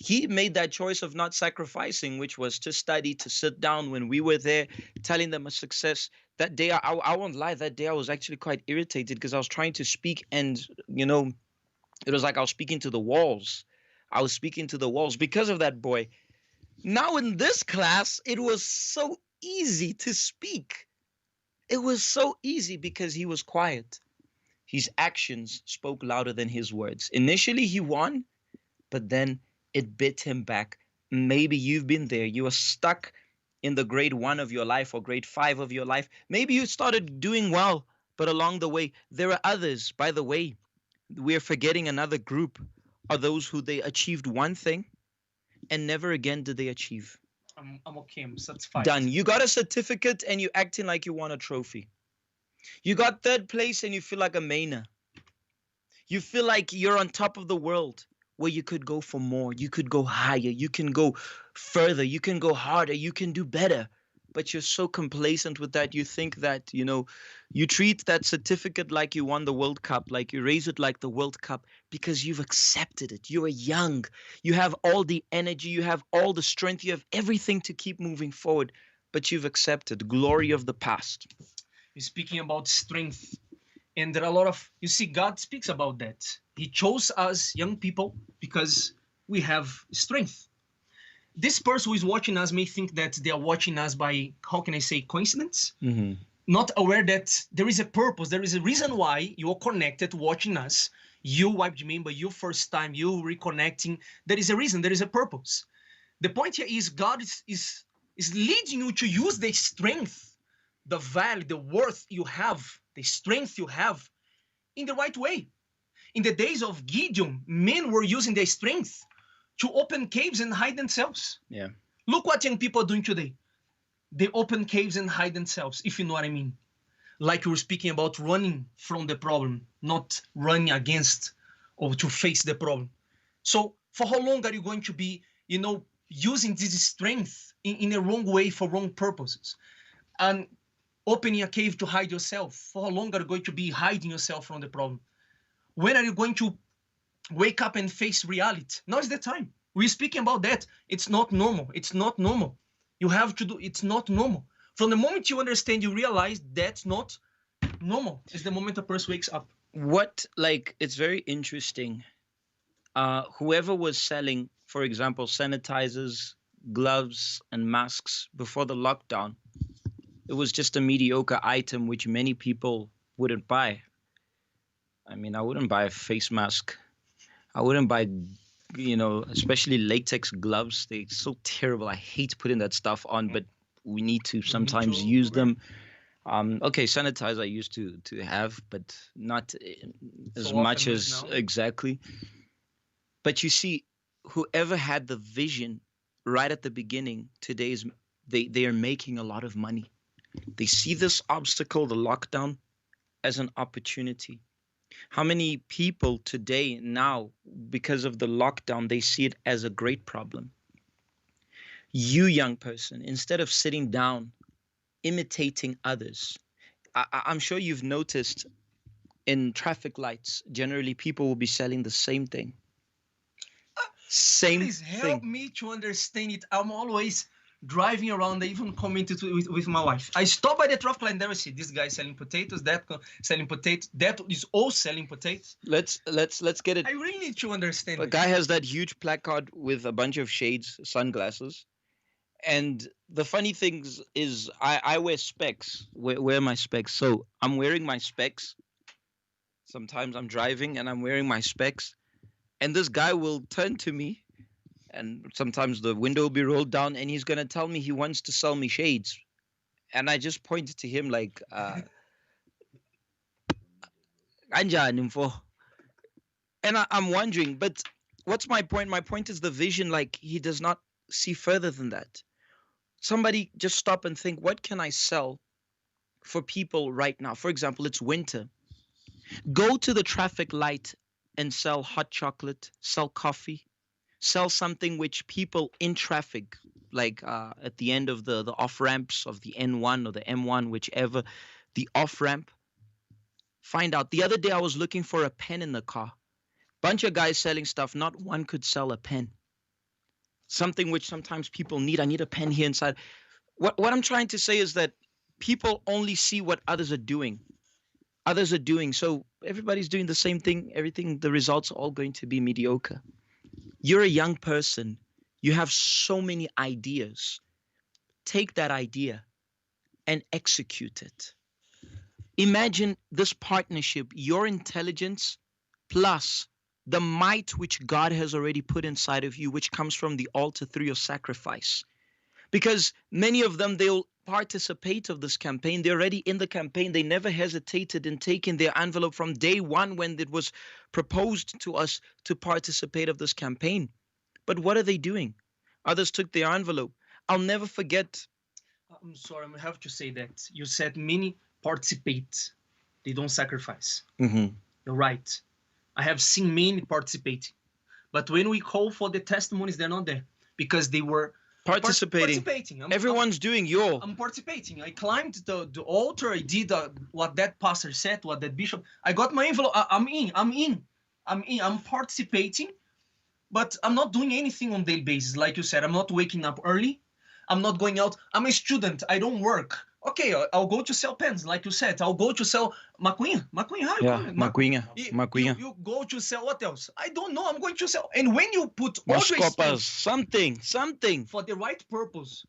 He made that choice of not sacrificing, which was to study, to sit down when we were there, telling them a success. That day, I won't lie, that day I was actually quite irritated because I was trying to speak and, you know, it was like I was speaking to the walls. I was speaking to the walls because of that boy. Now in this class, it was so easy to speak. It was so easy because he was quiet. His actions spoke louder than his words. Initially, he won, but then it bit him back. Maybe you've been there. You were stuck in the grade 1 of your life or grade 5 of your life. Maybe you started doing well, but along the way, there are others. By the way, we're forgetting another group are those who they achieved one thing and never again did they achieve. I'm okay. I'm satisfied. Done. You got a certificate and you're acting like you won a trophy. You got third place and you feel like a mainer. You feel like you're on top of the world, where you could go for more, you could go higher, you can go further, you can go harder, you can do better. But you're so complacent with that, you think that, you know, you treat that certificate like you won the World Cup, like you raise it like the World Cup, because you've accepted it. You are young, you have all the energy, you have all the strength, you have everything to keep moving forward, but you've accepted glory of the past. You're speaking about strength. And there are a lot of, you see, God speaks about that. He chose us young people because we have strength. This person who is watching us may think that they are watching us by, how can I say, coincidence? Mm-hmm. Not aware that there is a purpose, there is a reason why you are connected watching us. You, YPG member, you first time, you reconnecting. There is a reason, there is a purpose. The point here is God is leading you to use the strength, the value, the worth you have, the strength you have in the right way. In the days of Gideon, men were using their strength to open caves and hide themselves. Yeah. Look what young people are doing today. They open caves and hide themselves, if you know what I mean. Like you were speaking about running from the problem, not running against or to face the problem. So for how long are you going to be, using this strength in a wrong way for wrong purposes? And opening a cave to hide yourself. For how long are you going to be hiding yourself from the problem? When are you going to wake up and face reality? Now is the time. We're speaking about that. It's not normal. It's not normal. You have to do, it's not normal. From the moment you understand, you realize that's not normal. It's the moment a person wakes up. It's very interesting. Whoever was selling, for example, sanitizers, gloves, and masks before the lockdown, it was just a mediocre item which many people wouldn't buy. I mean, I wouldn't buy a face mask. I wouldn't buy, especially latex gloves. They're so terrible. I hate putting that stuff on, but we need to sometimes use them. Okay, sanitizer I used to have, but not as So much often as now. exactly. But you see, whoever had the vision right at the beginning, they are making a lot of money. They see this obstacle, the lockdown, as an opportunity. How many people today now, because of the lockdown, they see it as a great problem? You, young person, instead of sitting down, imitating others, I'm sure you've noticed in traffic lights, generally people will be selling the same thing. Same Please help thing. me to understand it. I'm always driving around. I even commented with my wife. I stop by the traffic light and there I see this guy selling potatoes, that selling potatoes, that is all selling potatoes. Let's get it. I really need to understand A it. guy has that huge placard with a bunch of shades, sunglasses. And the funny thing is I wear specs. Wear my specs. So I'm wearing my specs. Sometimes I'm driving and I'm wearing my specs. And this guy will turn to me, and sometimes the window will be rolled down, and he's going to tell me he wants to sell me shades. And I just pointed to him like, "Anjani mfo?" And I'm wondering, but what's my point? My point is the vision, like he does not see further than that. Somebody just stop and think, what can I sell for people right now? For example, it's winter. Go to the traffic light and sell hot chocolate, sell coffee, sell something which people in traffic, like at the end of the off ramps of the N1 or the M1, whichever, the off ramp. Find out. The other day I was looking for a pen in the car. Bunch of guys selling stuff. Not one could sell a pen. Something which sometimes people need. I need a pen here inside. What I'm trying to say is that people only see what others are doing. Others are doing. So everybody's doing the same thing. Everything, the results are all going to be mediocre. You're a young person. You have so many ideas. Take that idea and execute it. Imagine this partnership, your intelligence plus the might which God has already put inside of you, which comes from the altar through your sacrifice. Because many of them, they'll participate of this campaign. They're already in the campaign. They never hesitated in taking their envelope from day one when it was proposed to us to participate of this campaign. But what are they doing? Others took their envelope. I'll never forget. I'm sorry, I have to say that. You said many participate. They don't sacrifice. Mm-hmm. You're right. I have seen many participating. But when we call for the testimonies, they're not there. Because they were Participating. Everyone's doing I'm participating. I climbed the altar. I did what that pastor said, what that bishop. I got my envelope. I'm participating, but I'm not doing anything on daily basis. Like you said, I'm not waking up early. I'm not going out. I'm a student. I don't work. Okay, I'll go to sell pens, like you said. I'll go to sell maconha. Maconha, how you call it? Maconha. You go to sell what else? I don't know. I'm going to sell. And when you put all your Mascopas, strength something. for the right purpose,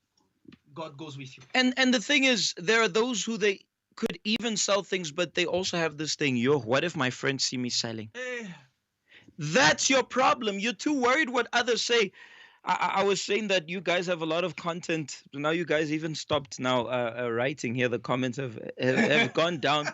God goes with you. And the thing is, there are those who they could even sell things, but they also have this thing. Yo, what if my friends see me selling? That's your problem. You're too worried what others say. I was saying that you guys have a lot of content. Now you guys even stopped now writing here. The comments have gone down.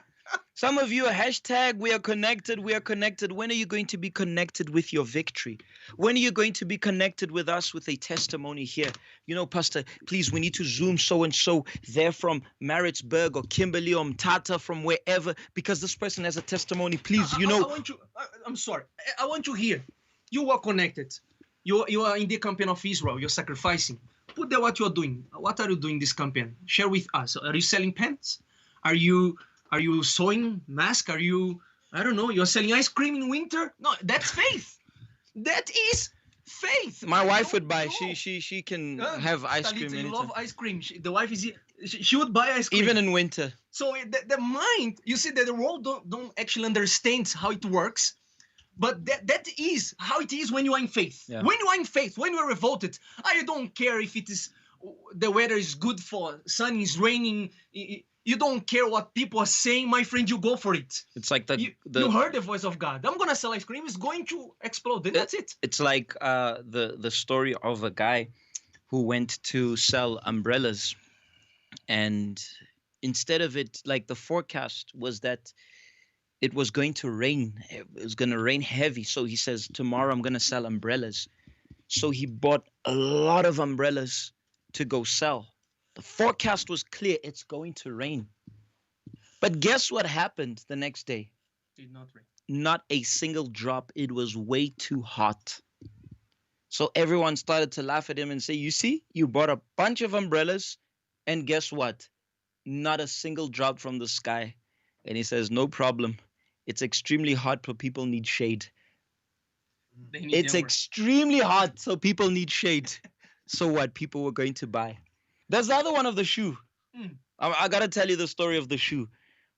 Some of you are hashtag we are connected. We are connected. When are you going to be connected with your victory? When are you going to be connected with us with a testimony here? You know, Pastor, please, we need to Zoom so-and-so. They're from Maritzburg or Kimberley or Mtata from wherever because this person has a testimony. Please, I'm sorry. I want you here. You are connected. You are in the campaign of Israel. You're sacrificing. Put there what you're doing. What are you doing this campaign? Share with us. Are you selling pants? Are you sewing mask? Are you, I don't know, you're selling ice cream in winter? No, that's faith. That is faith. My I wife don't would buy. know. She can have ice cream Talita, you anytime. love ice cream. The wife is, she would buy ice cream. Even in winter. So the mind, you see that the world don't actually understand how it works, but that is how it is when you are in faith. Yeah. When you are in faith, when you are revolted, I don't care if it is the weather is good for sun is raining. You don't care what people are saying, my friend. You go for it. It's like You heard the voice of God. I'm gonna sell ice cream. It's going to explode. And that's it. It's like the story of a guy who went to sell umbrellas, and instead of it, like the forecast was that it was going to rain. It was going to rain heavy. So he says, tomorrow I'm going to sell umbrellas. So he bought a lot of umbrellas to go sell. The forecast was clear. It's going to rain. But guess what happened the next day? Did not rain. Not a single drop. It was way too hot. So everyone started to laugh at him and say, you see, you bought a bunch of umbrellas, and guess what? Not a single drop from the sky. And he says, no problem. It's extremely hot, but people need shade. It's extremely hot, so people need shade. So what? People were going to buy. There's the other one of the shoe. I got to tell you the story of the shoe,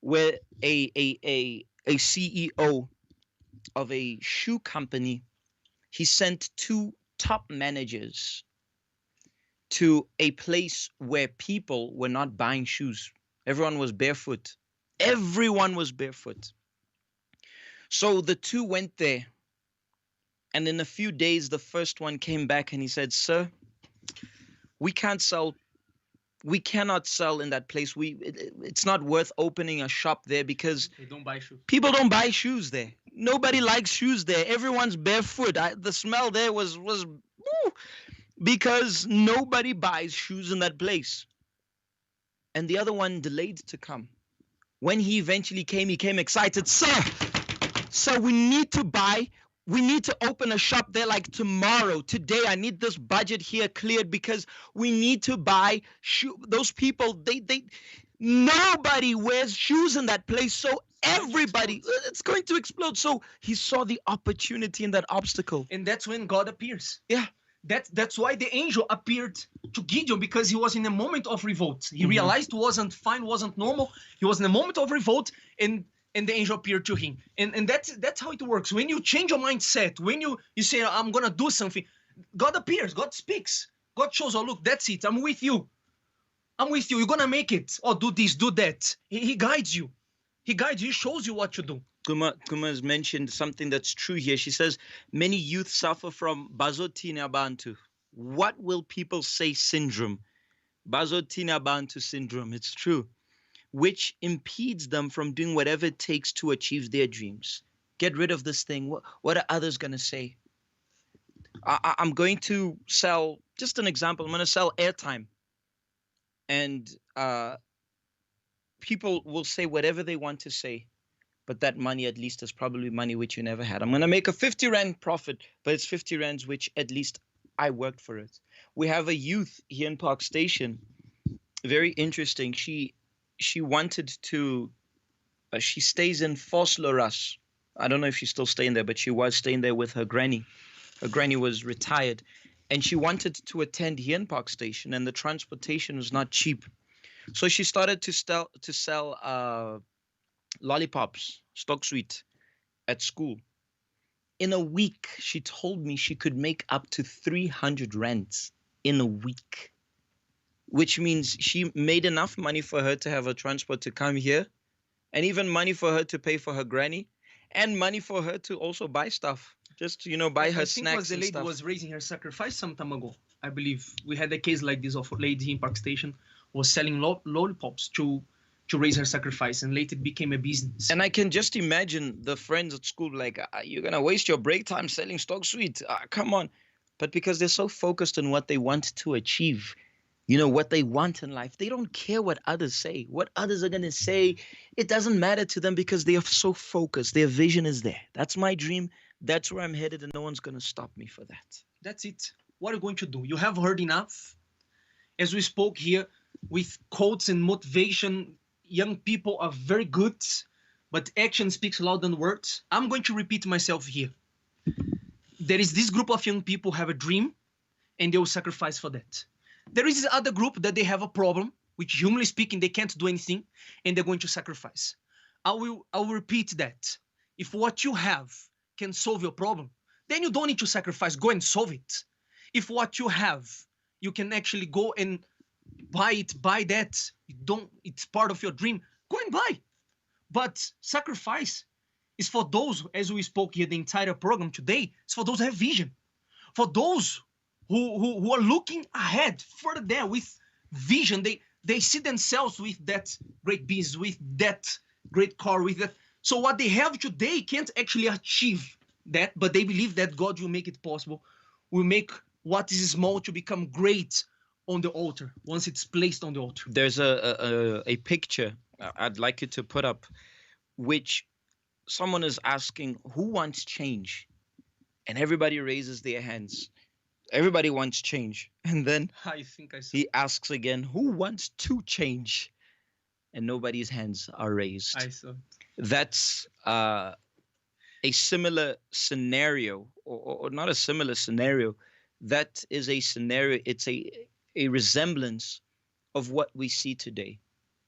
where a CEO of a shoe company, he sent 2 top managers to a place where people were not buying shoes. Everyone was barefoot. Everyone was barefoot. So the 2 went there, and in a few days, the first one came back and he said, sir, we cannot sell in that place. It's not worth opening a shop there because They don't buy shoes. people don't buy shoes there. Nobody likes shoes there. Everyone's barefoot. The smell there was because nobody buys shoes in that place. And the other one delayed to come. When he eventually came, he came excited. Sir, we need to open a shop there like tomorrow. Today, I need this budget here cleared because we need to buy shoes. Those people, nobody wears shoes in that place. So everybody, it's going to explode. So he saw the opportunity in that obstacle. And that's when God appears. Yeah. That's why the angel appeared to Gideon, because he was in a moment of revolt. He realized wasn't fine, wasn't normal. He was in a moment of revolt, and the angel appeared to him. And that's how it works. When you change your mindset, when you say, I'm gonna do something, God appears, God speaks. God shows, oh look, that's it. I'm with you. You're gonna make it. Oh, do this, do that. He guides you. He guides you, he shows you what to do. Kuma has mentioned something that's true here. She says, many youth suffer from bazotina bantu. What will people say syndrome? Bazotina bantu syndrome. It's true. Which impedes them from doing whatever it takes to achieve their dreams. Get rid of this thing. What are others going to say? I'm going to sell, just an example, I'm going to sell airtime. And people will say whatever they want to say. But that money at least is probably money which you never had. I'm going to make a 50 Rand profit, but it's 50 Rands which at least I worked for it. We have a youth here in Park Station. Very interesting. She wanted to, she stays in Vosloorus. I don't know if she's still staying there, but she was staying there with her granny. Her granny was retired. And she wanted to attend here in Park Station, and the transportation was not cheap. So she started to sell lollipops, stock sweet, at school. In a week, she told me she could make up to 300 Rands in a week, which means she made enough money for her to have a transport to come here, and even money for her to pay for her granny, and money for her to also buy stuff, just, buy her snacks and stuff. The lady was raising her sacrifice some time ago. I believe we had a case like this of a lady in Park Station was selling lollipops to raise her sacrifice, and later it became a business. And I can just imagine the friends at school like, you're going to waste your break time selling stock sweet. Come on. But because they're so focused on what they want to achieve, what they want in life, they don't care what others say. What others are going to say, it doesn't matter to them because they are so focused. Their vision is there. That's my dream. That's where I'm headed, and no one's gonna stop me for that. That's it. What are you going to do? You have heard enough. As we spoke here with quotes and motivation, young people are very good, but action speaks louder than words. I'm going to repeat myself here. There is this group of young people who have a dream, and they will sacrifice for that. There is this other group that they have a problem, which humanly speaking, they can't do anything, and they're going to sacrifice. I will repeat that. If what you have can solve your problem, then you don't need to sacrifice. Go and solve it. If what you have, you can actually go and buy it, buy that. It's part of your dream. Go and buy. But sacrifice is for those, as we spoke here the entire program today, it's for those who have vision. For those who are looking ahead, further there with vision. They see themselves with that great business, with that great car, with that. So what they have today can't actually achieve that, but they believe that God will make it possible, will make what is small to become great on the altar once it's placed on the altar. There's a picture I'd like you to put up, which someone is asking, who wants change? And everybody raises their hands. Everybody wants change. And then I think I saw. he asks again, who wants to change? And nobody's hands are raised. I saw. That's a similar scenario, or not a similar scenario. That is a scenario. It's a resemblance of what we see today.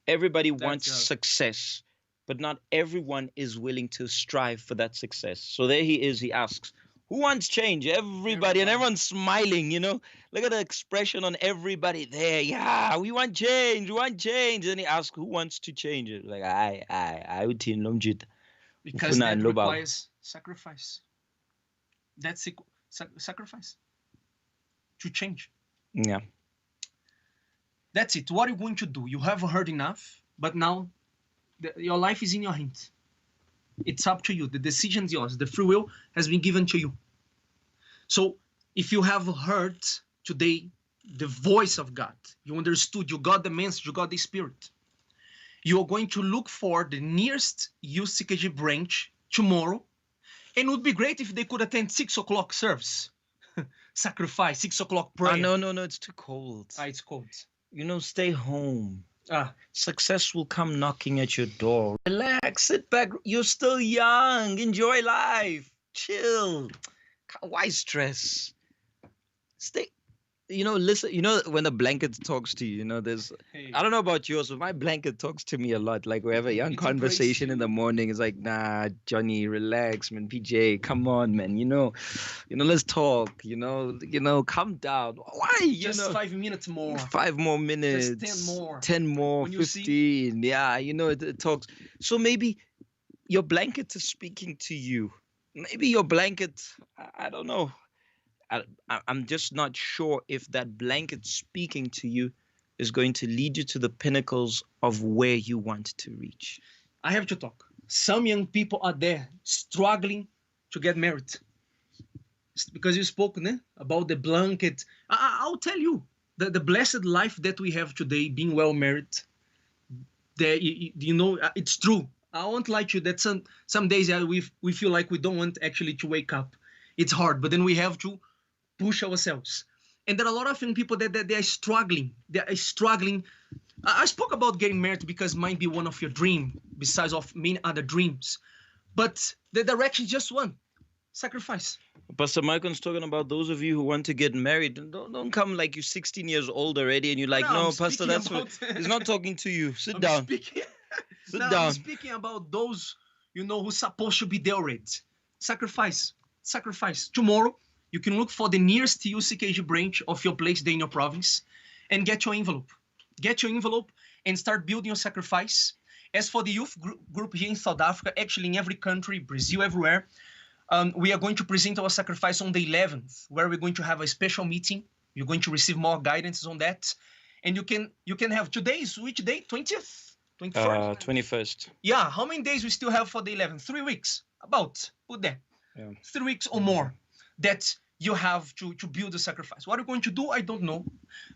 Everybody wants success, but not everyone is willing to strive for that success. So there he is. He asks, who wants change? Everybody. And everyone's smiling, you know. Look at the expression on everybody there. Yeah, we want change. We want change. And he asks, who wants to change it? Like, I would tell them. Because that requires sacrifice. That's sacrifice to change. Yeah. That's it. What are you going to do? You have heard enough, but now your life is in your hands. It's up to you. The decision is yours. The free will has been given to you. So if you have heard today the voice of God, you understood, you got the message, you got the spirit, you are going to look for the nearest UCKG branch tomorrow. And it would be great if they could attend 6 o'clock service. Sacrifice, 6 o'clock prayer. No, it's too cold. It's cold. You know, stay home. Success will come knocking at your door. Relax, sit back. You're still young. Enjoy life. Chill. Why stress? Stay. You know, listen. You know, when the blanket talks to you, you know, there's. Hey. I don't know about yours, but my blanket talks to me a lot. Like we have a young conversation in the morning. It's like, nah, Johnny, relax, man. PJ, come on, man. You know, let's talk. You know, calm down. Why? Just 5 minutes more. 5 more minutes. Just 10 more. 10 more. 15. Yeah, you know, it talks. So maybe your blanket is speaking to you. Maybe your blanket. I don't know. I'm just not sure if that blanket speaking to you is going to lead you to the pinnacles of where you want to reach. I have to talk. Some young people are there struggling to get married. Because you spoke about the blanket. I'll tell you, the blessed life that we have today, being well married, it's true. I won't lie to you that some days we feel like we don't want actually to wake up. It's hard, but then we have to push ourselves. And there are a lot of young people that they are struggling. They are struggling. I spoke about getting married because it might be one of your dreams, besides of many other dreams. But the direction is just one: sacrifice. Pastor Michael's talking about those of you who want to get married. Don't come like you're 16 years old already and you're like, no, Pastor, that's what he's not talking to you. Sit down. Sit down. I'm speaking about those, who's supposed to be there already. Sacrifice. Tomorrow, you can look for the nearest UCKG branch of your place there in your province and get your envelope. Get your envelope and start building your sacrifice. As for the youth group here in South Africa, actually in every country, Brazil, everywhere, we are going to present our sacrifice on the 11th, where we're going to have a special meeting. You're going to receive more guidance on that. And you can have today's, which day? 20th? 21st? 21st. Yeah, how many days we still have for the 11th? 3 weeks, about, put there. Yeah. 3 weeks or more that you have to build a sacrifice. What you're going to do, I don't know.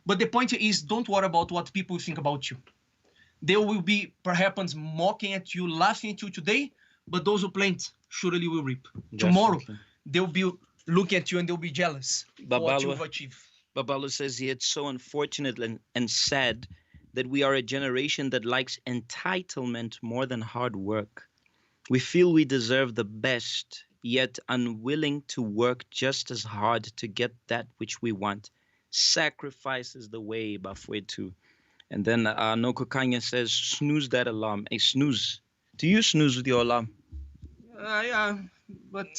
But the point is, don't worry about what people think about you. They will be perhaps mocking at you, laughing at you today, but those who plant surely will reap. Tomorrow, Definitely. they'll be looking at you and they'll be jealous of what Babalo. you've achieved. Babalo says here it's so unfortunate and sad that we are a generation that likes entitlement more than hard work. We feel we deserve the best, yet unwilling to work just as hard to get that which we want. Sacrifice is the way, Bafwetu. And then Noko Kanya says, snooze that alarm. Hey, snooze. Do you snooze with your alarm? Yeah, but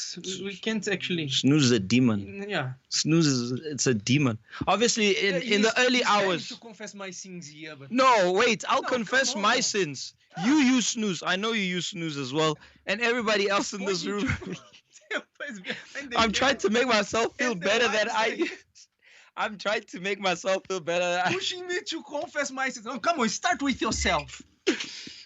we can't actually. Snooze is a demon. Yeah. Snooze it's a demon. Obviously, in the early hours. To confess my sins here, but No, wait, I'll No, confess come my on. sins. You use snooze. I know you use snooze as well. And everybody else in this room. I'm trying to make myself feel And the better than lights I. I'm trying to make myself feel better than I. pushing me to confess my sins. Oh, come on, start with yourself.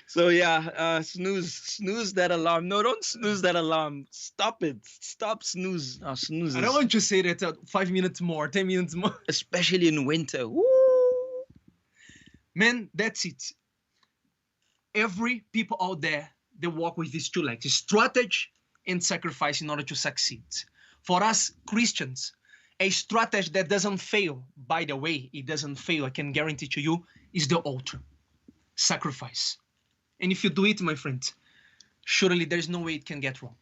So yeah, snooze that alarm. No, don't snooze that alarm. Stop it. Stop snooze. Oh, snooze. I don't want to say that 5 minutes more, 10 minutes more. Especially in winter. Woo! Man, that's it. Every people out there, they walk with these two legs, strategy and sacrifice in order to succeed. For us Christians, a strategy that doesn't fail, by the way, it doesn't fail, I can guarantee to you, is the altar. Sacrifice. And if you do it, my friend, surely there's no way it can get wrong.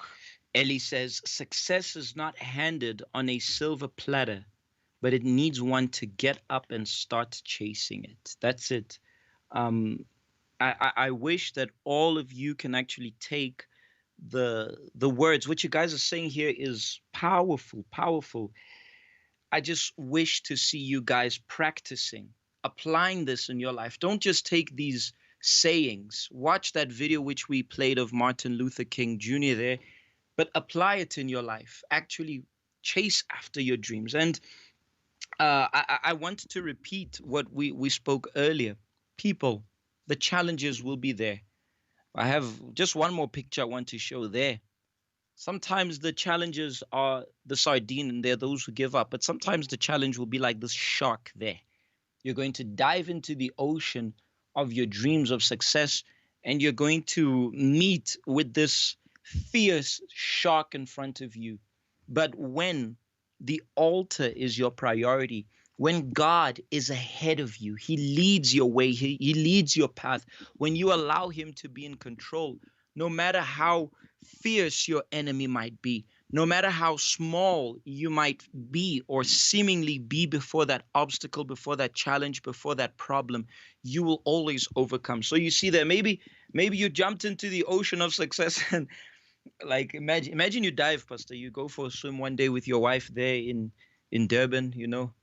Ellie says, success is not handed on a silver platter, but it needs one to get up and start chasing it. That's it. I wish that all of you can actually take the words. What you guys are saying here is powerful, powerful. I just wish to see you guys practicing, applying this in your life. Don't just take these sayings. Watch that video which we played of Martin Luther King Jr. there, but apply it in your life. Actually chase after your dreams. And I want to repeat what we spoke earlier. People, the challenges will be there. I have just one more picture I want to show there. Sometimes the challenges are the sardine and there are those who give up, but sometimes the challenge will be like this shark there. You're going to dive into the ocean of your dreams of success, and you're going to meet with this fierce shark in front of you. But when the altar is your priority, when God is ahead of you, he leads your way, he leads your path. When you allow him to be in control, no matter how fierce your enemy might be, no matter how small you might be or seemingly be before that obstacle, before that challenge, before that problem, you will always overcome. So you see that maybe you jumped into the ocean of success and like imagine you dive, Pastor. You go for a swim one day with your wife there in Durban, you know.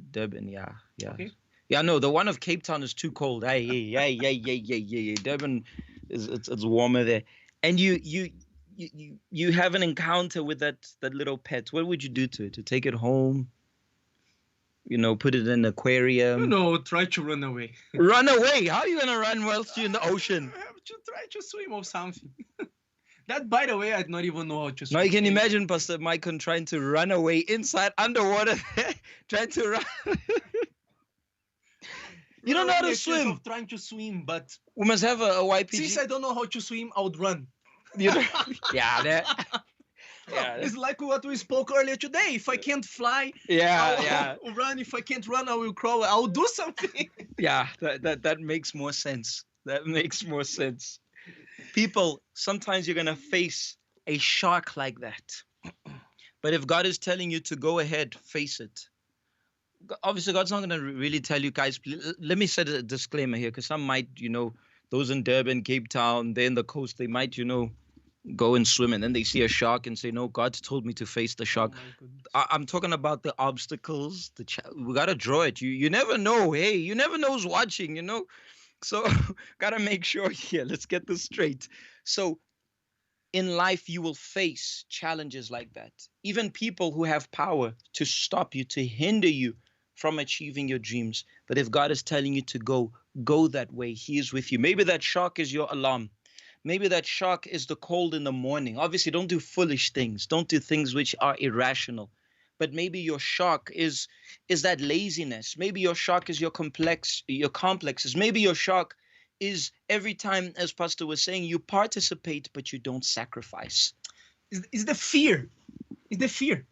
Durban, yeah. Okay. Yeah, no, the one of Cape Town is too cold. Yeah. Durban it's warmer there. And you have an encounter with that little pet. What would you do to it? To take it home? You know, put it in an aquarium? Try to run away. Run away? How are you gonna run whilst you're in the ocean? I have to try to swim or something. That, by the way, I don't even know how to swim. Now you can imagine Pastor Michael trying to run away inside underwater, trying to run. You don't know how to swim. Of trying to swim, but We must have a YPG. since I don't know how to swim, I would run. You know? Yeah. It's like what we spoke earlier today. If I can't fly, I'll run. If I can't run, I will crawl. I'll do something. Yeah, that makes more sense. That makes more sense. People, sometimes you're going to face a shark like that. But if God is telling you to go ahead, face it. Obviously, God's not going to really tell you guys. Let me set a disclaimer here, because some might, those in Durban, Cape Town, they're in the coast, they might, go and swim, and then they see a shark and say, no, God told me to face the shark. I'm talking about the obstacles. We got to draw it. You never know. Hey, you never know who's watching, So got to make sure here. Let's get this straight. So in life, you will face challenges like that. Even people who have power to stop you, to hinder you from achieving your dreams. But if God is telling you to go that way. He is with you. Maybe that shark is your alarm. Maybe that shark is the cold in the morning. Obviously, don't do foolish things. Don't do things which are irrational. But maybe your shark is that laziness. Maybe your shark is your complexes. Maybe your shark is every time, as Pastor was saying, you participate, but you don't sacrifice. Is the fear. Is the fear.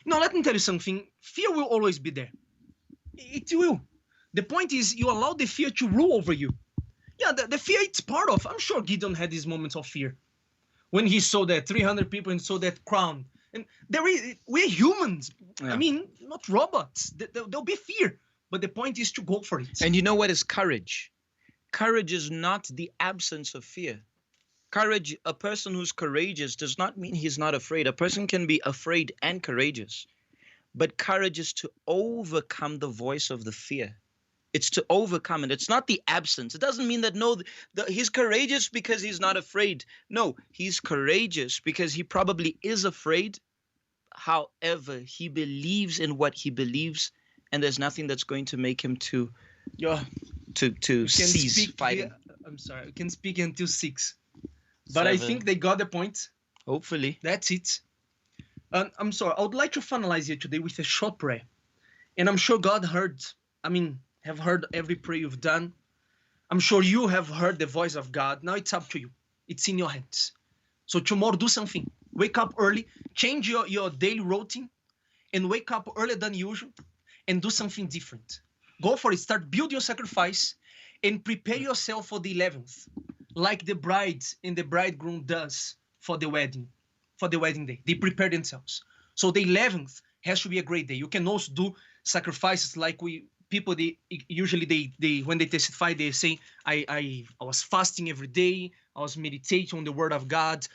Now, let me tell you something. Fear will always be there. It will. The point is, you allow the fear to rule over you. Yeah, the fear it's part of. I'm sure Gideon had these moments of fear when he saw that 300 people and saw that crown. And we're humans. Yeah. I mean, not robots. There'll be fear. But the point is to go for it. And you know what is courage? Courage is not the absence of fear. Courage, a person who's courageous does not mean he's not afraid. A person can be afraid and courageous. But courage is to overcome the voice of the fear. It's to overcome it. It's not the absence. It doesn't mean that, no, he's courageous because he's not afraid. No, he's courageous because he probably is afraid. However, he believes in what he believes, and there's nothing that's going to make him to cease fighting. I'm sorry, I can speak until 6. But I think they got the point. Hopefully. That's it. I'm sorry, I would like to finalize here today with a short prayer. And I'm sure God have heard every prayer you've done. I'm sure you have heard the voice of God. Now it's up to you. It's in your hands. So tomorrow, do something. Wake up early, change your daily routine, and wake up earlier than usual, and do something different. Go for it. Start build your sacrifice, and prepare yourself for the 11th, like the bride and the bridegroom does for the wedding day. They prepare themselves. So the 11th has to be a great day. You can also do sacrifices like people usually when they testify, they say, I was fasting every day, I was meditating on the word of God.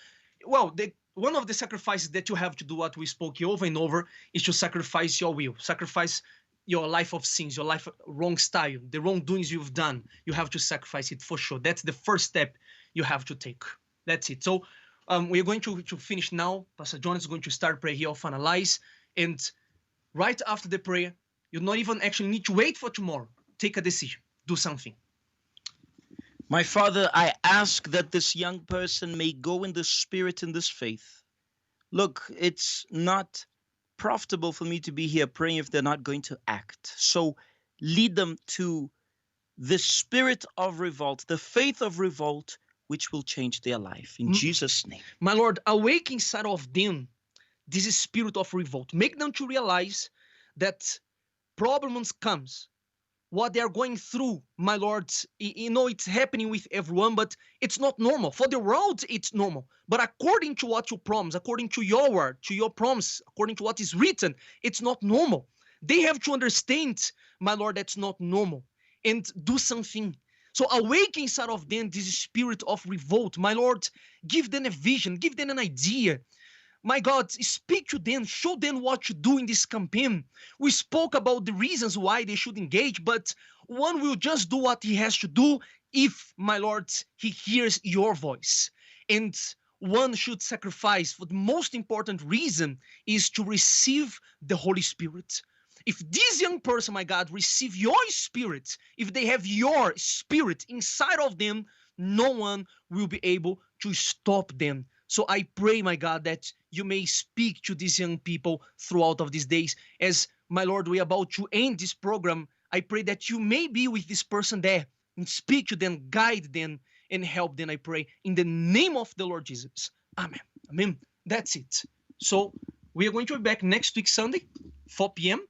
Well, one of the sacrifices that you have to do, what we spoke here over and over, is to sacrifice your will, sacrifice your life of sins, your life wrong style, the wrongdoings you've done. You have to sacrifice it for sure. That's the first step you have to take. That's it. So we're going to finish now. Pastor John is going to start prayer here, I'll finalize. And right after the prayer, you don't even actually need to wait for tomorrow. Take a decision. Do something. My Father, I ask that this young person may go in the spirit in this faith. Look, it's not profitable for me to be here praying if they're not going to act. So lead them to the spirit of revolt, the faith of revolt, which will change their life. In Jesus' name. My Lord, awake inside of them this spirit of revolt. Make them to realize that problems comes. What they are going through, my Lord, it's happening with everyone, but it's not normal. For the world, it's normal. But according to what you promise, according to your word, to your promise, according to what is written, it's not normal. They have to understand, my Lord, that's not normal, and do something. So awake inside of them this spirit of revolt. My Lord, give them a vision, give them an idea. My God, speak to them, show them what to do in this campaign. We spoke about the reasons why they should engage, but one will just do what he has to do if, my Lord, he hears your voice. And one should sacrifice for the most important reason is to receive the Holy Spirit. If this young person, my God, receive your spirit, if they have your spirit inside of them, no one will be able to stop them. So I pray, my God, that you may speak to these young people throughout of these days. As, my Lord, we're about to end this program, I pray that you may be with this person there and speak to them, guide them, and help them, I pray, in the name of the Lord Jesus. Amen. Amen. That's it. So we are going to be back next week, Sunday, 4 p.m.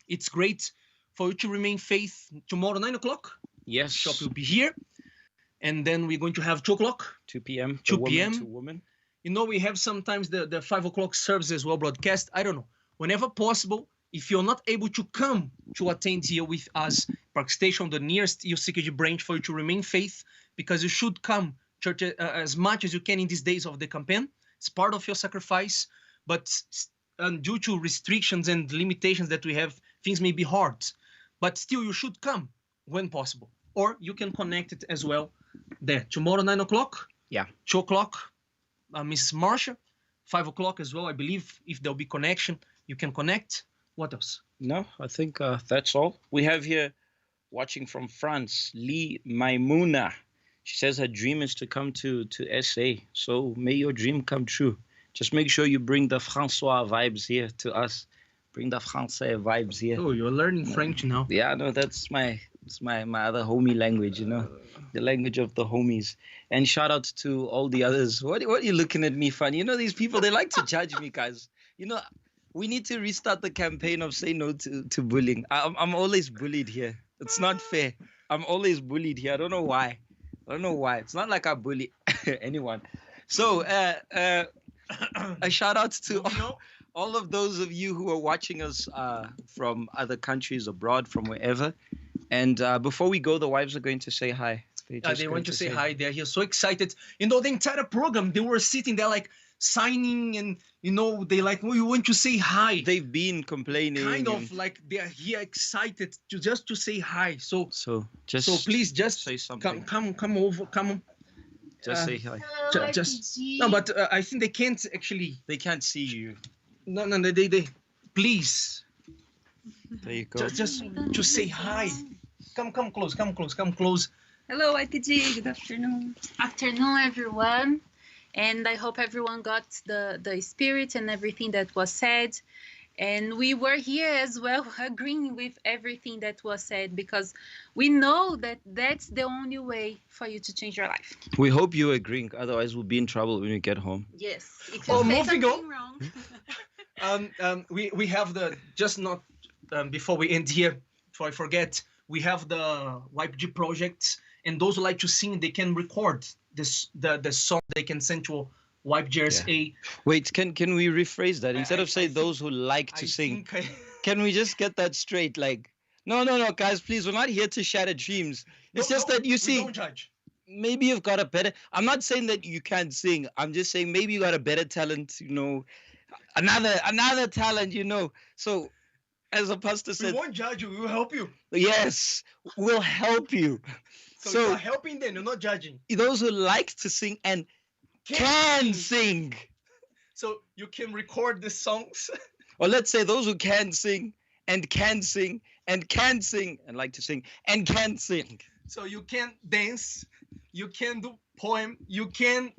It's great for you to remain faith tomorrow, 9 o'clock. Yes. Shop will be here. And then we're going to have 2 o'clock. 2 p.m. 2 p.m. To woman. You know, we have sometimes the 5 o'clock service as well broadcast. I don't know. Whenever possible, if you're not able to come to attend here with us, Park Station, the nearest UCKG branch, for you to remain faith, because you should come church as much as you can in these days of the campaign. It's part of your sacrifice. But due to restrictions and limitations that we have, things may be hard. But still, you should come when possible. Or you can connect it as well there. Tomorrow, 9 o'clock. Yeah. 2 o'clock, Mrs. Marsha. 5 o'clock as well, I believe. If there'll be connection, you can connect. What else? No, I think that's all. We have here, watching from France, Lee Maimuna. She says her dream is to come to SA. So may your dream come true. Just make sure you bring the Francois vibes here to us. Bring the Francais vibes here. Oh, you're learning French now. Yeah, no, that's my It's my other homie language, the language of the homies. And shout out to all the others. What are you looking at me funny? These people, they like to judge me, guys. We need to restart the campaign of say no to bullying. I'm always bullied here. It's not fair. I'm always bullied here. I don't know why. It's not like I bully anyone. So a shout out to all of those of you who are watching us from other countries abroad, from wherever. And before we go, the wives are going to say hi. They want to say hi. They're here so excited. The entire program, they were sitting there like signing and, they like, we want to say hi. They've been complaining. Kind of like they're here excited to say hi. So please just say something. Come over. Come on. Just say hi. No, but I think they can't actually. They can't see you. No, they please. There you go. Just to say hi. Come close. Hello, YPG. Good afternoon. Afternoon, everyone. And I hope everyone got the spirit and everything that was said. And we were here as well agreeing with everything that was said, because we know that that's the only way for you to change your life. We hope you're agreeing. Otherwise, we'll be in trouble when we get home. Yes. If you say something wrong. We have before we end here, before I forget, we have the YPG project, and those who like to sing, they can record the song. They can send to YPG. Yeah. Wait, can we rephrase that? Instead of say those who like to sing, can we just get that straight? Like, no, guys, please, we're not here to shatter dreams. It's just that you see, don't judge. Maybe you've got a better. I'm not saying that you can't sing. I'm just saying maybe you got a better talent. Another talent. So, as a pastor said, we won't judge you. We will help you. Yes, we'll help you. So you're helping them. You're not judging. Those who like to sing and can sing. So you can record the songs. Or let's say those who can sing and can sing and can sing and like to sing and can sing. So you can dance, you can do poem, you can,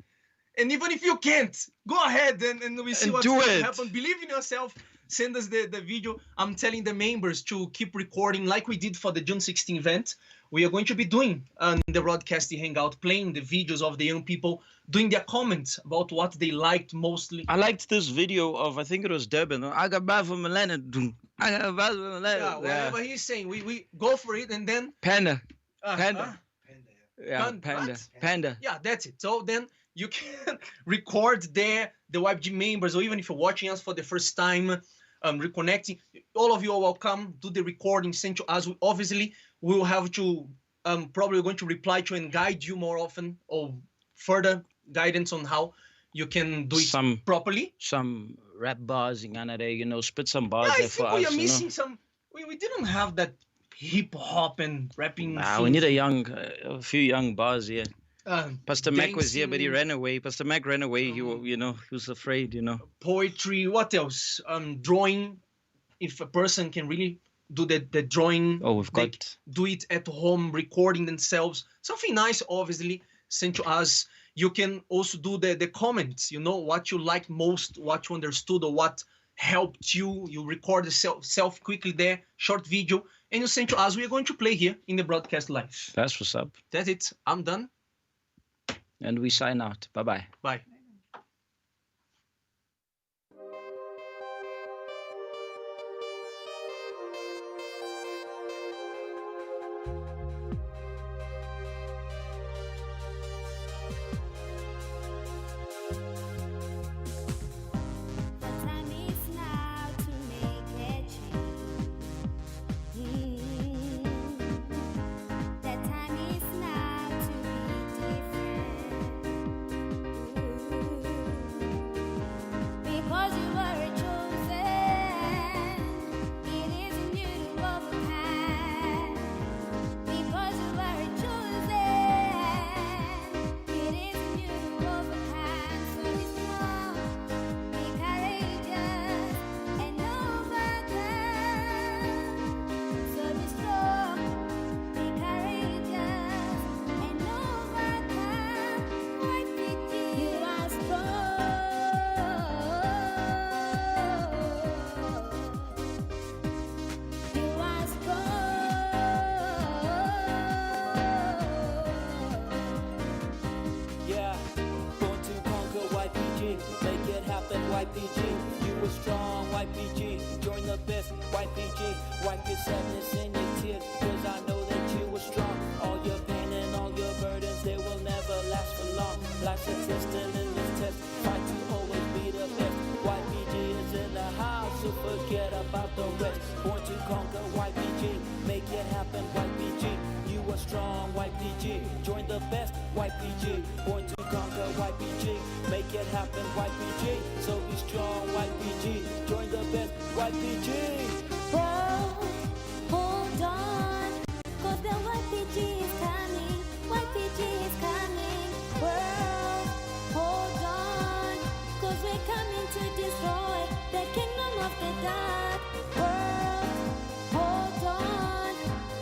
and even if you can't, go ahead and we see what's going to happen. Believe in yourself. Send us the video. I'm telling the members to keep recording like we did for the June 16 event. We are going to be doing the broadcasting hangout, playing the videos of the young people, doing their comments about what they liked mostly. I liked this video of, I think it was Durban. I got back from Milena. Yeah, whatever he's saying, we go for it, and then Panda. Yeah, Panda. Yeah, that's it. So then you can record there, the YPG members, or even if you're watching us for the first time, reconnecting, all of you are welcome. Do the recording, send to us. Obviously, we will have to probably going to reply to and guide you more often, or further guidance on how you can do it properly. Some rap bars in Canada, spit some bars there for us. I think we are missing some. We didn't have that hip hop and rapping. We need a few young bars here. Pastor Mac was here, but he ran away. Pastor Mac ran away. He was afraid. Poetry. What else? Drawing. If a person can really do the drawing. Oh, we've got. Do it at home, recording themselves. Something nice, obviously, sent to us. You can also do the comments. What you liked most, what you understood, or what helped you. You record yourself quickly there, short video, and you send to us. We are going to play here in the broadcast live. That's what's up. That's it. I'm done. And we sign out. Bye-bye. Bye. YPG, you a strong YPG. Join the best YPG. Wipe your sadness and your tears, cause I know that you are strong. All your pain and all your burdens, they will never last for long. Life's a test and in this test, try to always be the best. YPG is in the house, so forget about the rest. Born to conquer YPG, make it happen YPG. You are strong YPG, join the best YPG. Born to conquer YPG, make it happen YPG. So be strong YPG, join the best YPG. Whoa, hold on, cause the YPG is coming, YPG is coming. World, hold on, cause we're coming to destroy the kingdom of the dark. World, hold on,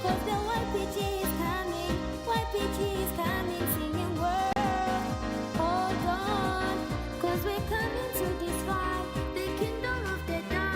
cause the YPG is coming, YPG is coming, singing world, hold on, cause we're coming to destroy the kingdom of the dark.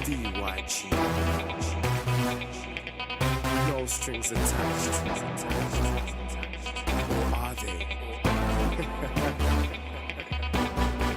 DYG. No strings attached. Or are they?